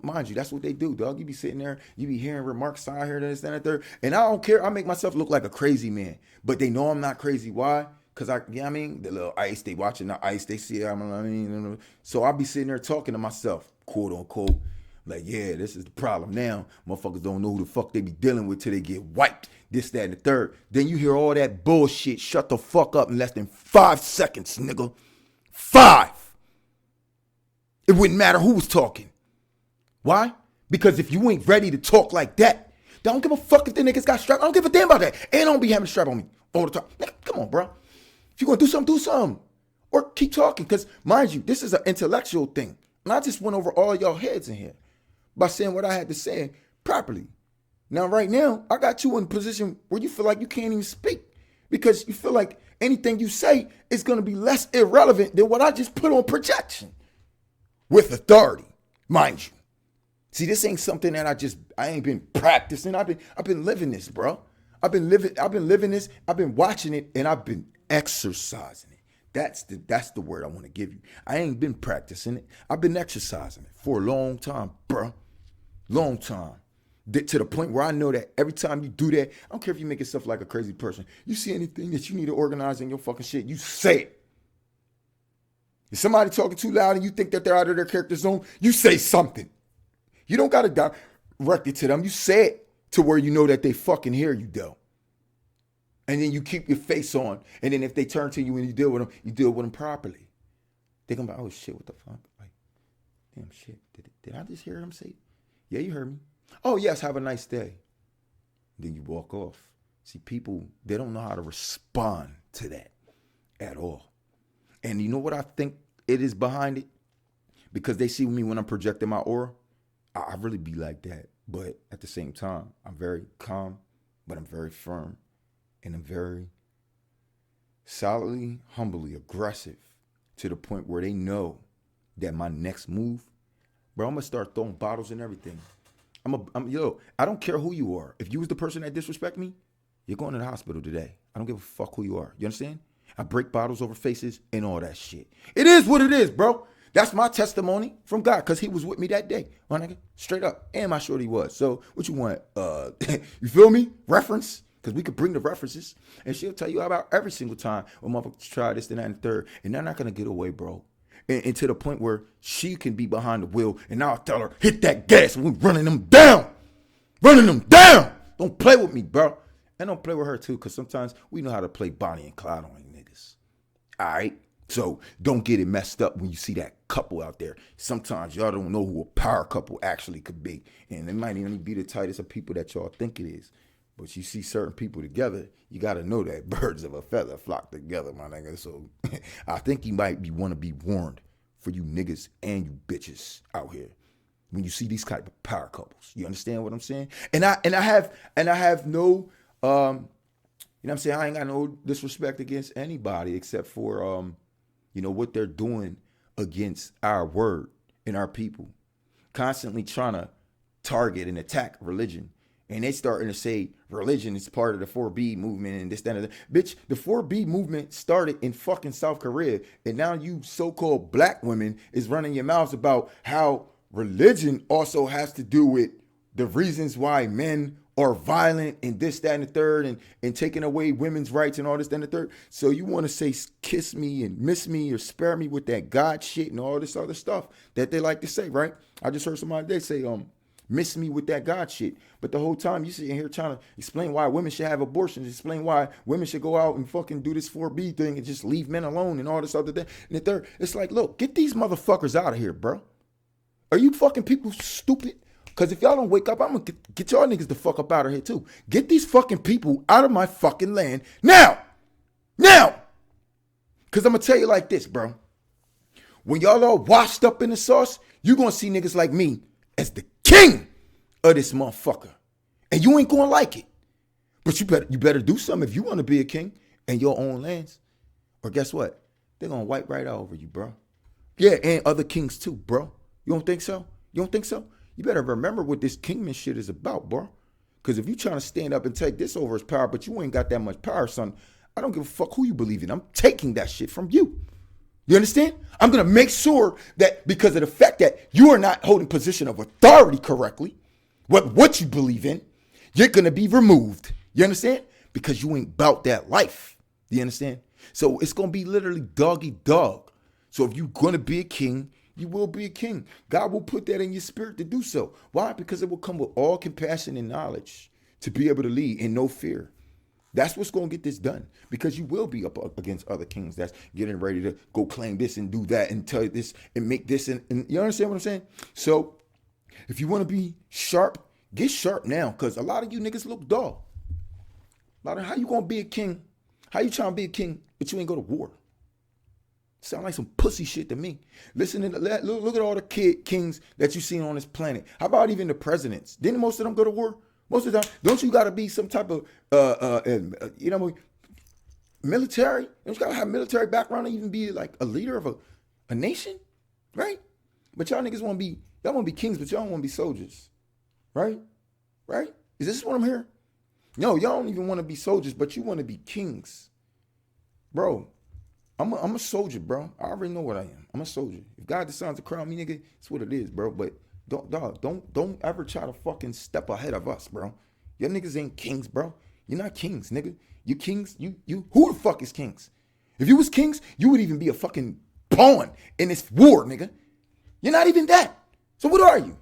Mind you, that's what they do, dog. You be sitting there, you be hearing remarks out here, this, that, and third. And I don't care. I make myself look like a crazy man. But they know I'm not crazy. Why? Because I mean, the little ice, they watching the ice, they see, so I'll be sitting there talking to myself, quote unquote. Like, yeah, this is the problem now. Motherfuckers don't know who the fuck they be dealing with till they get wiped. This, that, and the third. Then you hear all that bullshit. Shut the fuck up in less than 5 seconds, nigga. 5. It wouldn't matter who was talking. Why? Because if you ain't ready to talk like that, I don't give a fuck if the niggas got strap. I don't give a damn about that. And I don't be having a strap on me all the time. Nigga, come on, bro. If you gonna do something, do something. Or keep talking. Because, mind you, this is an intellectual thing. And I just went over all y'all heads in here by saying what I had to say properly. Now, right now, I got you in a position where you feel like you can't even speak because you feel like anything you say is going to be less irrelevant than what I just put on projection with authority, mind you. See, this ain't something that I ain't been practicing. I've been living this, bro. I've been living this. I've been watching it, and I've been exercising it. That's the word I want to give you. I ain't been practicing it. I've been exercising it for a long time, bro. Long time. To the point where I know that every time you do that, I don't care if you make yourself like a crazy person. You see anything that you need to organize in your fucking shit, you say it. If somebody talking too loud and you think that they're out of their character zone, you say something. You don't got to direct it to them. You say it to where you know that they fucking hear you, though. And then you keep your face on. And then if they turn to you and you deal with them properly. They're going to be like, oh, shit, what the fuck? Like, damn, shit. Did I just hear him say it? Yeah, you heard me. Oh, yes, have a nice day. Then you walk off. See, people, they don't know how to respond to that at all. And you know what I think it is behind it? Because they see me when I'm projecting my aura. I really be like that. But at the same time, I'm very calm, but I'm very firm. And I'm very solidly, humbly aggressive to the point where they know that my next move, bro, I'm going to start throwing bottles and everything. I don't care who you are. If you was the person that disrespect me, you're going to the hospital today. I don't give a fuck who you are. You understand? I break bottles over faces and all that shit. It is what it is, bro. That's my testimony from God because he was with me that day. My nigga, straight up. And my shorty was. So what you want? You feel me? Reference? Because we could bring the references. And she'll tell you about every single time when motherfuckers try this, and that, and the third. And they're not going to get away, bro. And to the point where she can be behind the wheel. And I'll tell her, hit that gas. And we're running them down. Running them down. Don't play with me, bro. And don't play with her, too. Because sometimes we know how to play Bonnie and Clyde on you niggas. All right? So don't get it messed up when you see that couple out there. Sometimes y'all don't know who a power couple actually could be. And it might even be the tightest of people that y'all think it is. But you see certain people together, you got to know that birds of a feather flock together, my nigga. So I think you might want to be warned for you niggas and you bitches out here when you see these type of power couples. You understand what I'm saying? And I have no, you know what I'm saying? I ain't got no disrespect against anybody except for, you know, what they're doing against our word and our people. Constantly trying to target and attack religion. And they starting to say religion is part of the 4B movement and this, that, and that. Bitch, the 4B movement started in fucking South Korea. And now you so-called black women is running your mouths about how religion also has to do with the reasons why men are violent and this, that, and the third and taking away women's rights and all this, that, and the third. So you want to say kiss me and miss me or spare me with that God shit and all this other stuff that they like to say, right? I just heard somebody they say, miss me with that God shit. But the whole time you sitting here trying to explain why women should have abortions, explain why women should go out and fucking do this 4B thing and just leave men alone and all this other thing. And the third, it's like, look, get these motherfuckers out of here, bro. Are you fucking people stupid? Because if y'all don't wake up, I'm going to get y'all niggas the fuck up out of here too. Get these fucking people out of my fucking land now. Now. Because I'm going to tell you like this, bro. When y'all all washed up in the sauce, you going to see niggas like me as the king of this motherfucker. And you ain't going to like it. But you better do something if you want to be a king in your own lands. Or guess what? They're gonna wipe right over you, bro. Yeah, and other kings too, bro. You don't think so? You don't think so? You better remember what this kingman shit is about, bro. Because if you trying to stand up and take this over as power, but you ain't got that much power, son, I don't give a fuck who you believe in. I'm taking that shit from you. You understand? I'm going to make sure that because of the fact that you are not holding position of authority correctly, what you believe in, you're going to be removed. You understand? Because you ain't about that life. You understand? So it's going to be literally doggy dog. So if you're going to be a king, you will be a king. God will put that in your spirit to do so. Why? Because it will come with all compassion and knowledge to be able to lead in no fear. That's what's going to get this done, because you will be up against other kings that's getting ready to go claim this and do that and tell you this and make this. And you understand what I'm saying? So if you want to be sharp, get sharp now, because a lot of you niggas look dull. A lot of how you going to be a king? How you trying to be a king, but you ain't go to war? Sound like some pussy shit to me. Listen to that. Look at all the kings that you seen on this planet. How about even the presidents? Didn't most of them go to war? Most of the time, don't you got to be some type of, military? Don't you got to have military background to even be like a leader of a nation, right? But y'all niggas want to be kings, but y'all don't want to be soldiers, right? Right? Is this what I'm hearing? No, y'all don't even want to be soldiers, but you want to be kings, bro. I'm a soldier, bro. I already know what I am. I'm a soldier. If God decides to crown me, nigga, it's what it is, bro. But don't ever try to fucking step ahead of us, bro. Your niggas ain't kings, bro. You're not kings, nigga. You kings, you who the fuck is kings? If you was kings, you would even be a fucking pawn in this war, nigga. You're not even that. So what are you?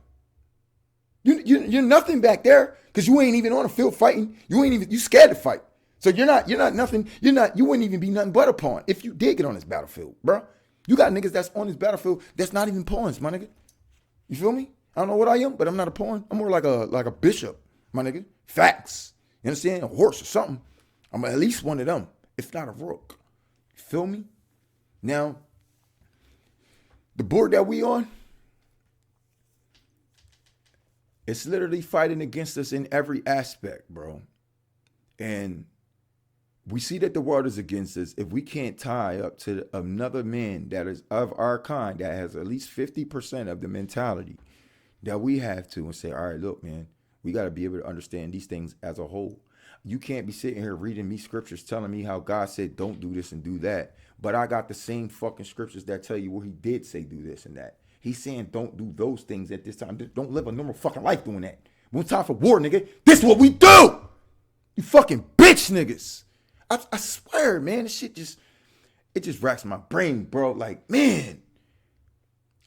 You're nothing back there, because you ain't even on the field fighting. You scared to fight. So you're not nothing. You wouldn't even be nothing but a pawn if you did get on this battlefield, bro. You got niggas that's on this battlefield that's not even pawns, my nigga. You feel me? I don't know what I am, but I'm not a pawn. I'm more like a bishop, my nigga. Facts. You understand? A horse or something. I'm at least one of them, if not a rook. You feel me? Now, the board that we on, it's literally fighting against us in every aspect, bro. And we see that the world is against us if we can't tie up to another man that is of our kind, that has at least 50% of the mentality that we have to, and say, all right, look, man, we got to be able to understand these things as a whole. You can't be sitting here reading me scriptures telling me how God said don't do this and do that, but I got the same fucking scriptures that tell you where he did say do this and that. He's saying don't do those things at this time. Don't live a normal fucking life doing that. When it's time for war, nigga, this is what we do. You fucking bitch niggas. I swear, man, this shit just racks my brain, bro. Like, man,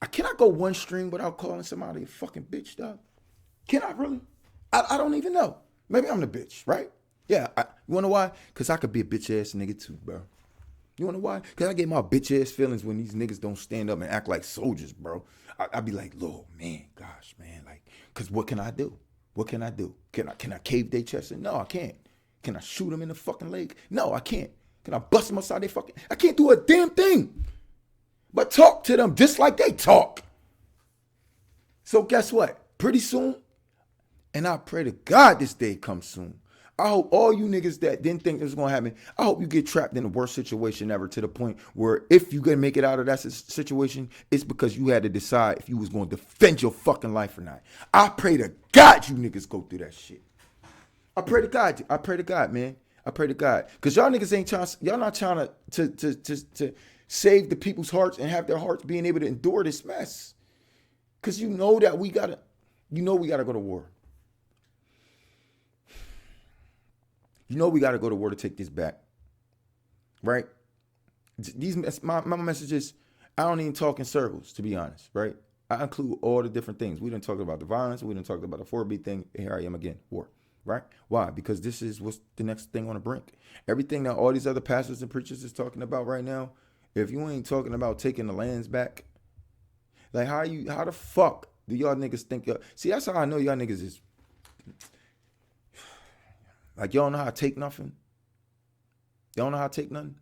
I cannot go one stream without calling somebody a fucking bitch, dog. Can I really? I don't even know. Maybe I'm the bitch, right? Yeah. You wanna know why? Because I could be a bitch ass nigga too, bro. You wanna know why? Because I get my bitch ass feelings when these niggas don't stand up and act like soldiers, bro. I be like, Lord, man, gosh, man, like, because what can I do? What can I do? Can I cave their chest in? No, I can't. Can I shoot them in the fucking leg? No, I can't. Can I bust them upside their fucking... I can't do a damn thing but talk to them just like they talk. So guess what? Pretty soon, and I pray to God this day comes soon, I hope all you niggas that didn't think this was going to happen, I hope you get trapped in the worst situation ever, to the point where if you going to make it out of that situation, it's because you had to decide if you was going to defend your fucking life or not. I pray to God you niggas go through that shit. I pray to God. I pray to God, man. I pray to God. Because y'all niggas ain't trying, y'all not trying to save the people's hearts and have their hearts being able to endure this mess. Because you know that we gotta go to war. You know we gotta go to war to take this back. Right? My messages, I don't even talk in circles, to be honest, right? I include all the different things. We done talked about the violence, we done talked about the 4B thing, and here I am again, war. Right? Why? Because this is what's the next thing on the brink. Everything that all these other pastors and preachers is talking about right now, if you ain't talking about taking the lands back, like how the fuck do y'all niggas think? See, that's how I know y'all niggas is like, y'all don't know how to take nothing. Y'all don't know how to take nothing.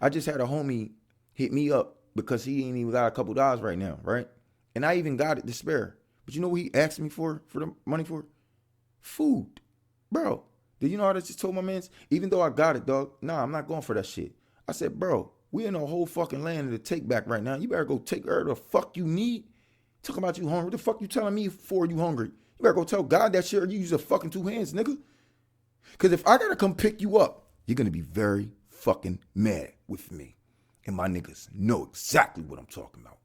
I just had a homie hit me up because he ain't even got a couple dollars right now, right? And I even got it to spare. But you know what he asked me for the money for? Food. Bro, Did you know what I just told my mans? Even though I got it, dog, nah, I'm not going for that shit. I said, bro, we in a whole fucking land of the take back right now. You better go take her the fuck you need. Talking about you hungry. What the fuck you telling me for you hungry? You better go tell God that shit or you use your fucking two hands, nigga. Because if I gotta come pick you up, you're gonna be very fucking mad with me. And my niggas know exactly what I'm talking about.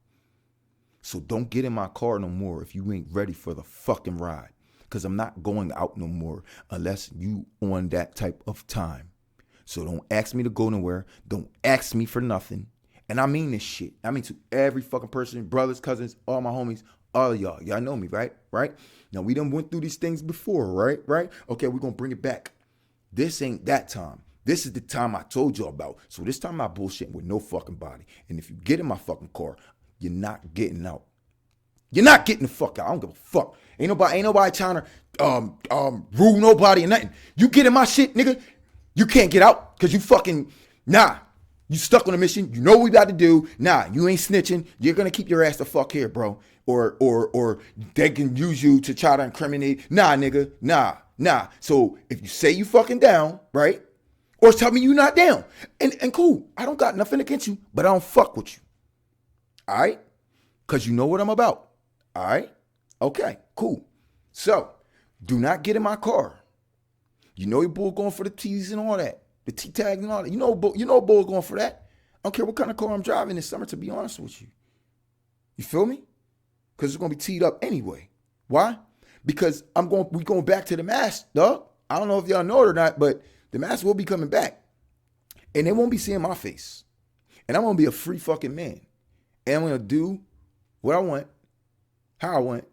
So don't get in my car no more if you ain't ready for the fucking ride. Because I'm not going out no more unless you on that type of time. So don't ask me to go nowhere. Don't ask me for nothing. And I mean this shit. I mean to every fucking person, brothers, cousins, all my homies, all of y'all. Y'all know me, right? Right? Now, we done went through these things before, right? Right? Okay, we're going to bring it back. This ain't that time. This is the time I told y'all about. So this time I'm not bullshitting with no fucking body. And if you get in my fucking car, you're not getting out. You're not getting the fuck out. I don't give a fuck. Ain't nobody trying to rule nobody or nothing. You get in my shit, nigga, you can't get out because you fucking, nah. You stuck on a mission. You know what we got to do. Nah, you ain't snitching. You're going to keep your ass the fuck here, bro. Or they can use you to try to incriminate. Nah, nigga. Nah. So if you say you fucking down, right? Or tell me you not down. And cool. I don't got nothing against you, but I don't fuck with you. All right? Because you know what I'm about. All right? Okay, cool. So, do not get in my car. You know your bull going for the T's and all that. The T-tag and all that. You know bull going for that. I don't care what kind of car I'm driving this summer, to be honest with you. You feel me? Because it's going to be teed up anyway. Why? Because we going back to the mask, dog. I don't know if y'all know it or not, but the mask will be coming back. And they won't be seeing my face. And I'm going to be a free fucking man. And I'm going to do what I want, how I want,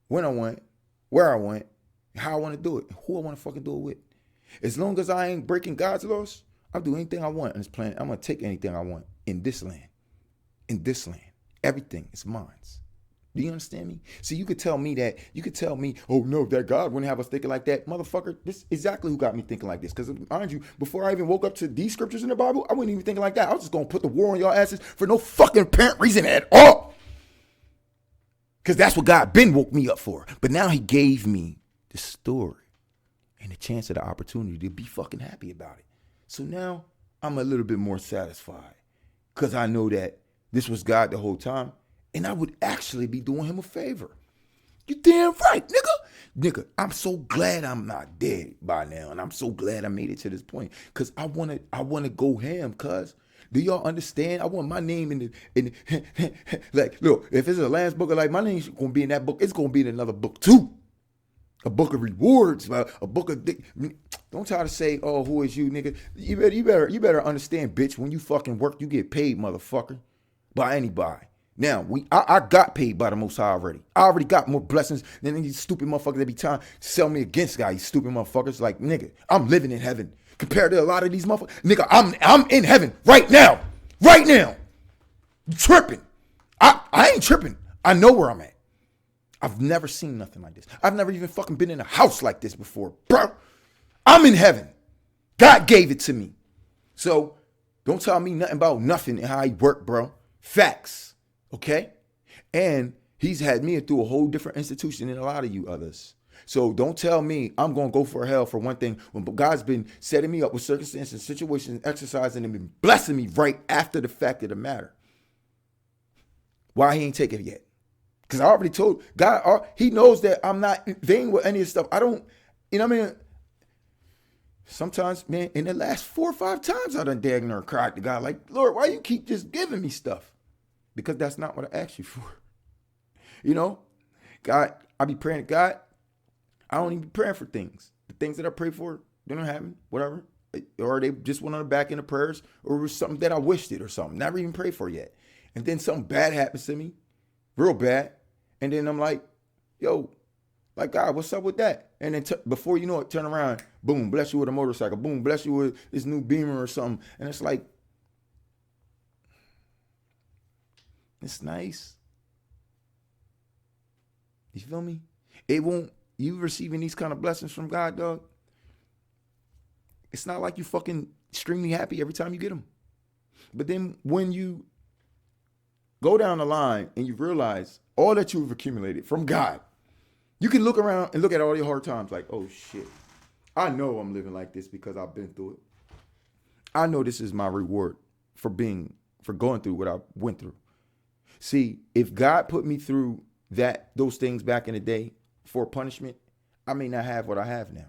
when I want, where I want, how I want to do it, who I want to fucking do it with. As long as I ain't breaking God's laws, I'll do anything I want on this planet. I'm going to take anything I want in this land. In this land. Everything is mine. Do you understand me? See, you could tell me, oh no, that God wouldn't have us thinking like that. Motherfucker, this is exactly who got me thinking like this. Because mind you, before I even woke up to these scriptures in the Bible, I wasn't even thinking like that. I was just going to put the war on y'all asses for no fucking apparent reason at all. Because that's what God been woke me up for. But now he gave me the story and the chance of the opportunity to be fucking happy about it. So now I'm a little bit more satisfied because I know that this was God the whole time and I would actually be doing him a favor. You damn right, nigga. Nigga, I'm so glad I'm not dead by now and I'm so glad I made it to this point because I want to go ham, cuz. Do y'all understand? I want my name in the like, look, if it's a Lamb's book, like my name's going to be in that book, it's going to be in another book too. A book of rewards, a book of. Don't try to say, "Oh, who is you, nigga?" You better understand, bitch. When you fucking work, you get paid, motherfucker, by anybody. Now I got paid by the Most High already. I already got more blessings than these stupid motherfuckers that be trying to sell me against guys. These stupid motherfuckers, like nigga, I'm living in heaven compared to a lot of these motherfuckers. Nigga, I'm in heaven right now. You tripping? I ain't tripping. I know where I'm at. I've never seen nothing like this. I've never even fucking been in a house like this before, bro. I'm in heaven. God gave it to me. So don't tell me nothing about nothing and how he worked, bro. Facts, okay? And he's had me through a whole different institution than a lot of you others. So don't tell me I'm going to go for hell for one thing when God's been setting me up with circumstances, situations, exercising, and been blessing me right after the fact of the matter. Why he ain't take it yet? Because I already told God, he knows that I'm not vain with any of this stuff. I don't, you know what I mean? Sometimes, man, in the last 4 or 5 times I done dagged and cried to God, like, Lord, why you keep just giving me stuff? Because that's not what I asked you for. You know, God, I be praying to God. I don't even be praying for things. The things that I pray for, they don't happen, whatever. Or they just went on the back end of prayers, or it was something that I wished it or something. Never even prayed for yet. And then something bad happens to me, real bad. And then I'm like, yo, like, God, what's up with that? And then before you know it, turn around, boom, bless you with a motorcycle. Boom, bless you with this new Beamer or something. And it's like, it's nice. You feel me? It won't, you receiving these kind of blessings from God, dog, it's not like you fucking extremely happy every time you get them. But then when you go down the line and you realize all that you've accumulated from God, you can look around and look at all your hard times like, oh shit, I know I'm living like this because I've been through it. I know this is my reward for going through what I went through. See, if God put me through those things back in the day for punishment, I may not have what I have now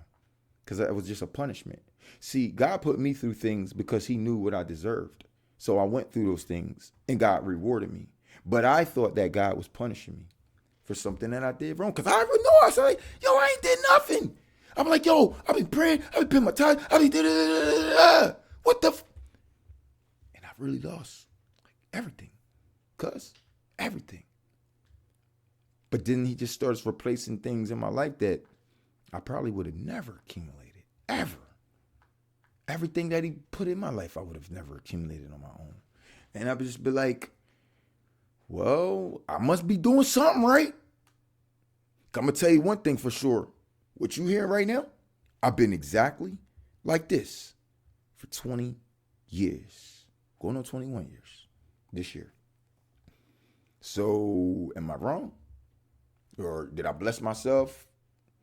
because it was just a punishment. See, God put me through things because he knew what I deserved. So I went through those things and God rewarded me. But I thought that God was punishing me for something that I did wrong. Because I already know. I said, like, yo, I ain't did nothing. I'm like, yo, I've been praying. I've been paying my time. I've been da-da-da-da-da-da. What the and I've really lost like everything. Cuz everything. But then he just starts replacing things in my life that I probably would have never accumulated. Ever. Everything that he put in my life, I would have never accumulated on my own. And I would just be like, well, I must be doing something right. I'm going to tell you one thing for sure. What you hearing right now, I've been exactly like this for 20 years. Going on 21 years this year. So, am I wrong? Or did I bless myself?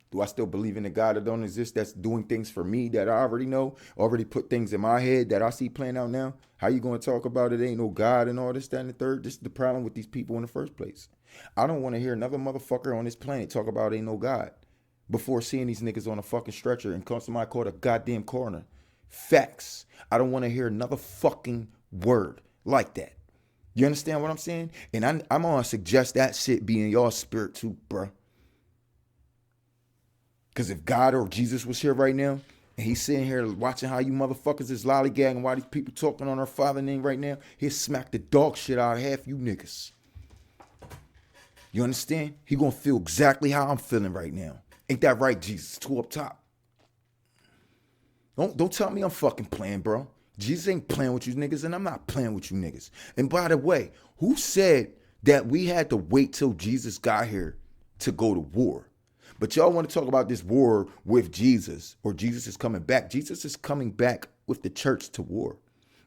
Do I still believe in a God that don't exist, that's doing things for me that I already know, already put things in my head that I see playing out now? How you going to talk about it ain't no God and all this, that, and the third? This is the problem with these people in the first place. I don't want to hear another motherfucker on this planet talk about ain't no God before seeing these niggas on a fucking stretcher and come somebody called a goddamn coroner. Facts. I don't want to hear another fucking word like that. You understand what I'm saying? And I'm going to suggest that shit be in y'all spirit too, bruh. Because if God or Jesus was here right now, and he's sitting here watching how you motherfuckers is lollygagging while these people talking on our father name right now, he'll smack the dog shit out of half you niggas. You understand? He gonna feel exactly how I'm feeling right now. Ain't that right, Jesus? Two up top. Don't tell me I'm fucking playing, bro. Jesus ain't playing with you niggas, and I'm not playing with you niggas. And by the way, who said that we had to wait till Jesus got here to go to war? But y'all want to talk about this war with Jesus, or Jesus is coming back. Jesus is coming back with the church to war.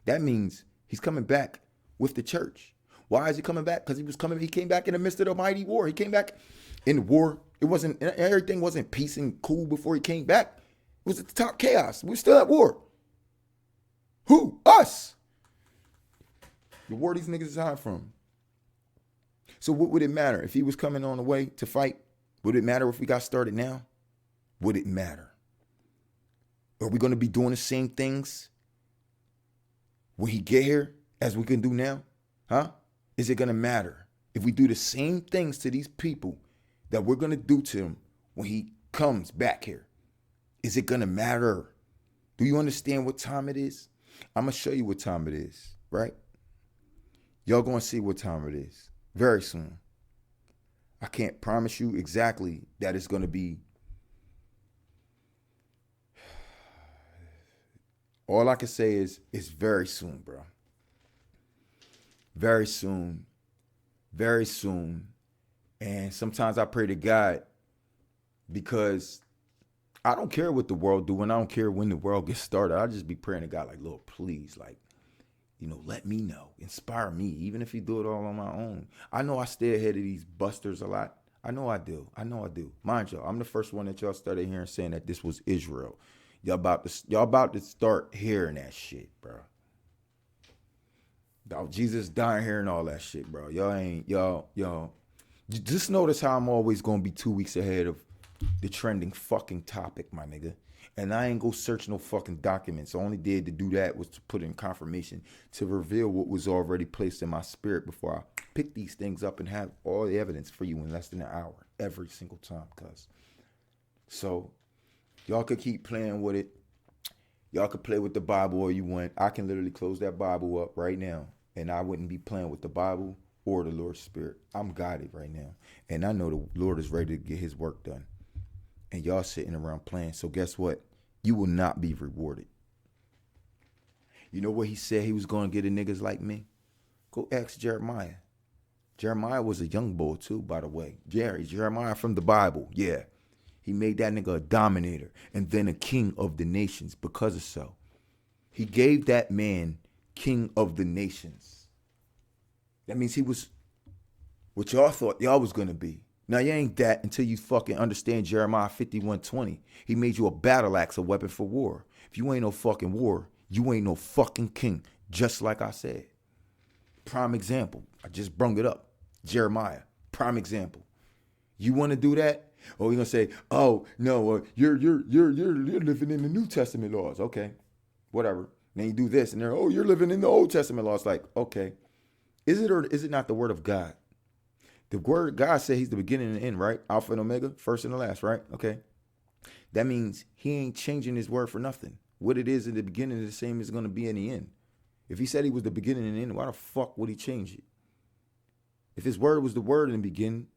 That means he's coming back with the church. Why is he coming back? Because he came back in the midst of the mighty war. He came back in the war. Everything wasn't peace and cool before he came back. It was at the top chaos. We're still at war. Who? Us. The war these niggas is hiding from. So what would it matter if he was coming on the way to fight? Would it matter if we got started now? Would it matter? Are we going to be doing the same things when he get here as we can do now? Huh? Is it going to matter if we do the same things to these people that we're going to do to him when he comes back here? Is it going to matter? Do you understand what time it is? I'm going to show you what time it is, right? Y'all going to see what time it is very soon. I can't promise you exactly that it's going to be. All I can say is it's very soon, bro. Very soon. Very soon. And sometimes I pray to God because I don't care what the world do, and I don't care when the world gets started. I just be praying to God like, Lord, please, like, let me know. Inspire me, even if you do it all on my own. I know I stay ahead of these busters a lot. I know I do. Mind y'all, I'm the first one that y'all started hearing saying that this was Israel. Y'all about to start hearing that shit, bro. Jesus dying here and all that shit, bro. Y'all. Just notice how I'm always going to be 2 weeks ahead of the trending fucking topic, my nigga. And I ain't go search no fucking documents. The only did to do that was to put in confirmation to reveal what was already placed in my spirit before I pick these things up and have all the evidence for you in less than an hour every single time, cuz. So y'all could keep playing with it. Y'all could play with the Bible all you want. I can literally close that Bible up right now, and I wouldn't be playing with the Bible or the Lord's Spirit. I'm guided right now, and I know the Lord is ready to get his work done. And y'all sitting around playing. So guess what? You will not be rewarded. You know what he said he was going to get at niggas like me? Go ask Jeremiah. Jeremiah was a young boy too, by the way. Jeremiah from the Bible. Yeah. He made that nigga a dominator and then a king of the nations because of so. He gave that man king of the nations. That means he was what y'all thought y'all was going to be. Now, you ain't that until you fucking understand Jeremiah 51:20. He made you a battle axe, a weapon for war. If you ain't no fucking war, you ain't no fucking king, just like I said. Prime example. I just brung it up. Jeremiah, prime example. You want to do that? Or you're gonna say, "Oh no, you're living in the New Testament laws." Okay, whatever. Then you do this, and they're, "Oh, you're living in the Old Testament laws." Like, okay, is it or is it not the word of God? The word of God said He's the beginning and the end, right? Alpha and Omega, first and the last, right? Okay, that means He ain't changing His word for nothing. What it is in the beginning is the same as going to be in the end. If He said He was the beginning and the end, why the fuck would He change it? If His word was the word in the beginning,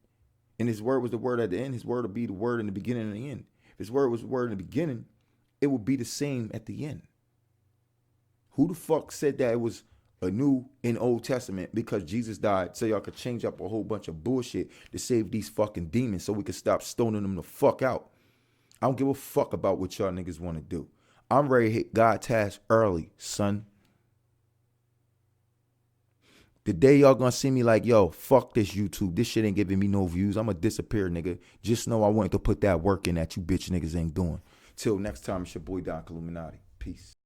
and His word was the word at the end, His word would be the word in the beginning and the end. If His word was the word in the beginning, it would be the same at the end. Who the fuck said that it was a New and Old Testament because Jesus died so y'all could change up a whole bunch of bullshit to save these fucking demons so we could stop stoning them the fuck out? I don't give a fuck about what y'all niggas want to do. I'm ready to hit God task early, son. The day y'all gonna see me like, yo, fuck this YouTube. This shit ain't giving me no views. I'm gonna disappear, nigga. Just know I wanted to put that work in that you bitch niggas ain't doing. Till next time, it's your boy Don Illuminati. Peace.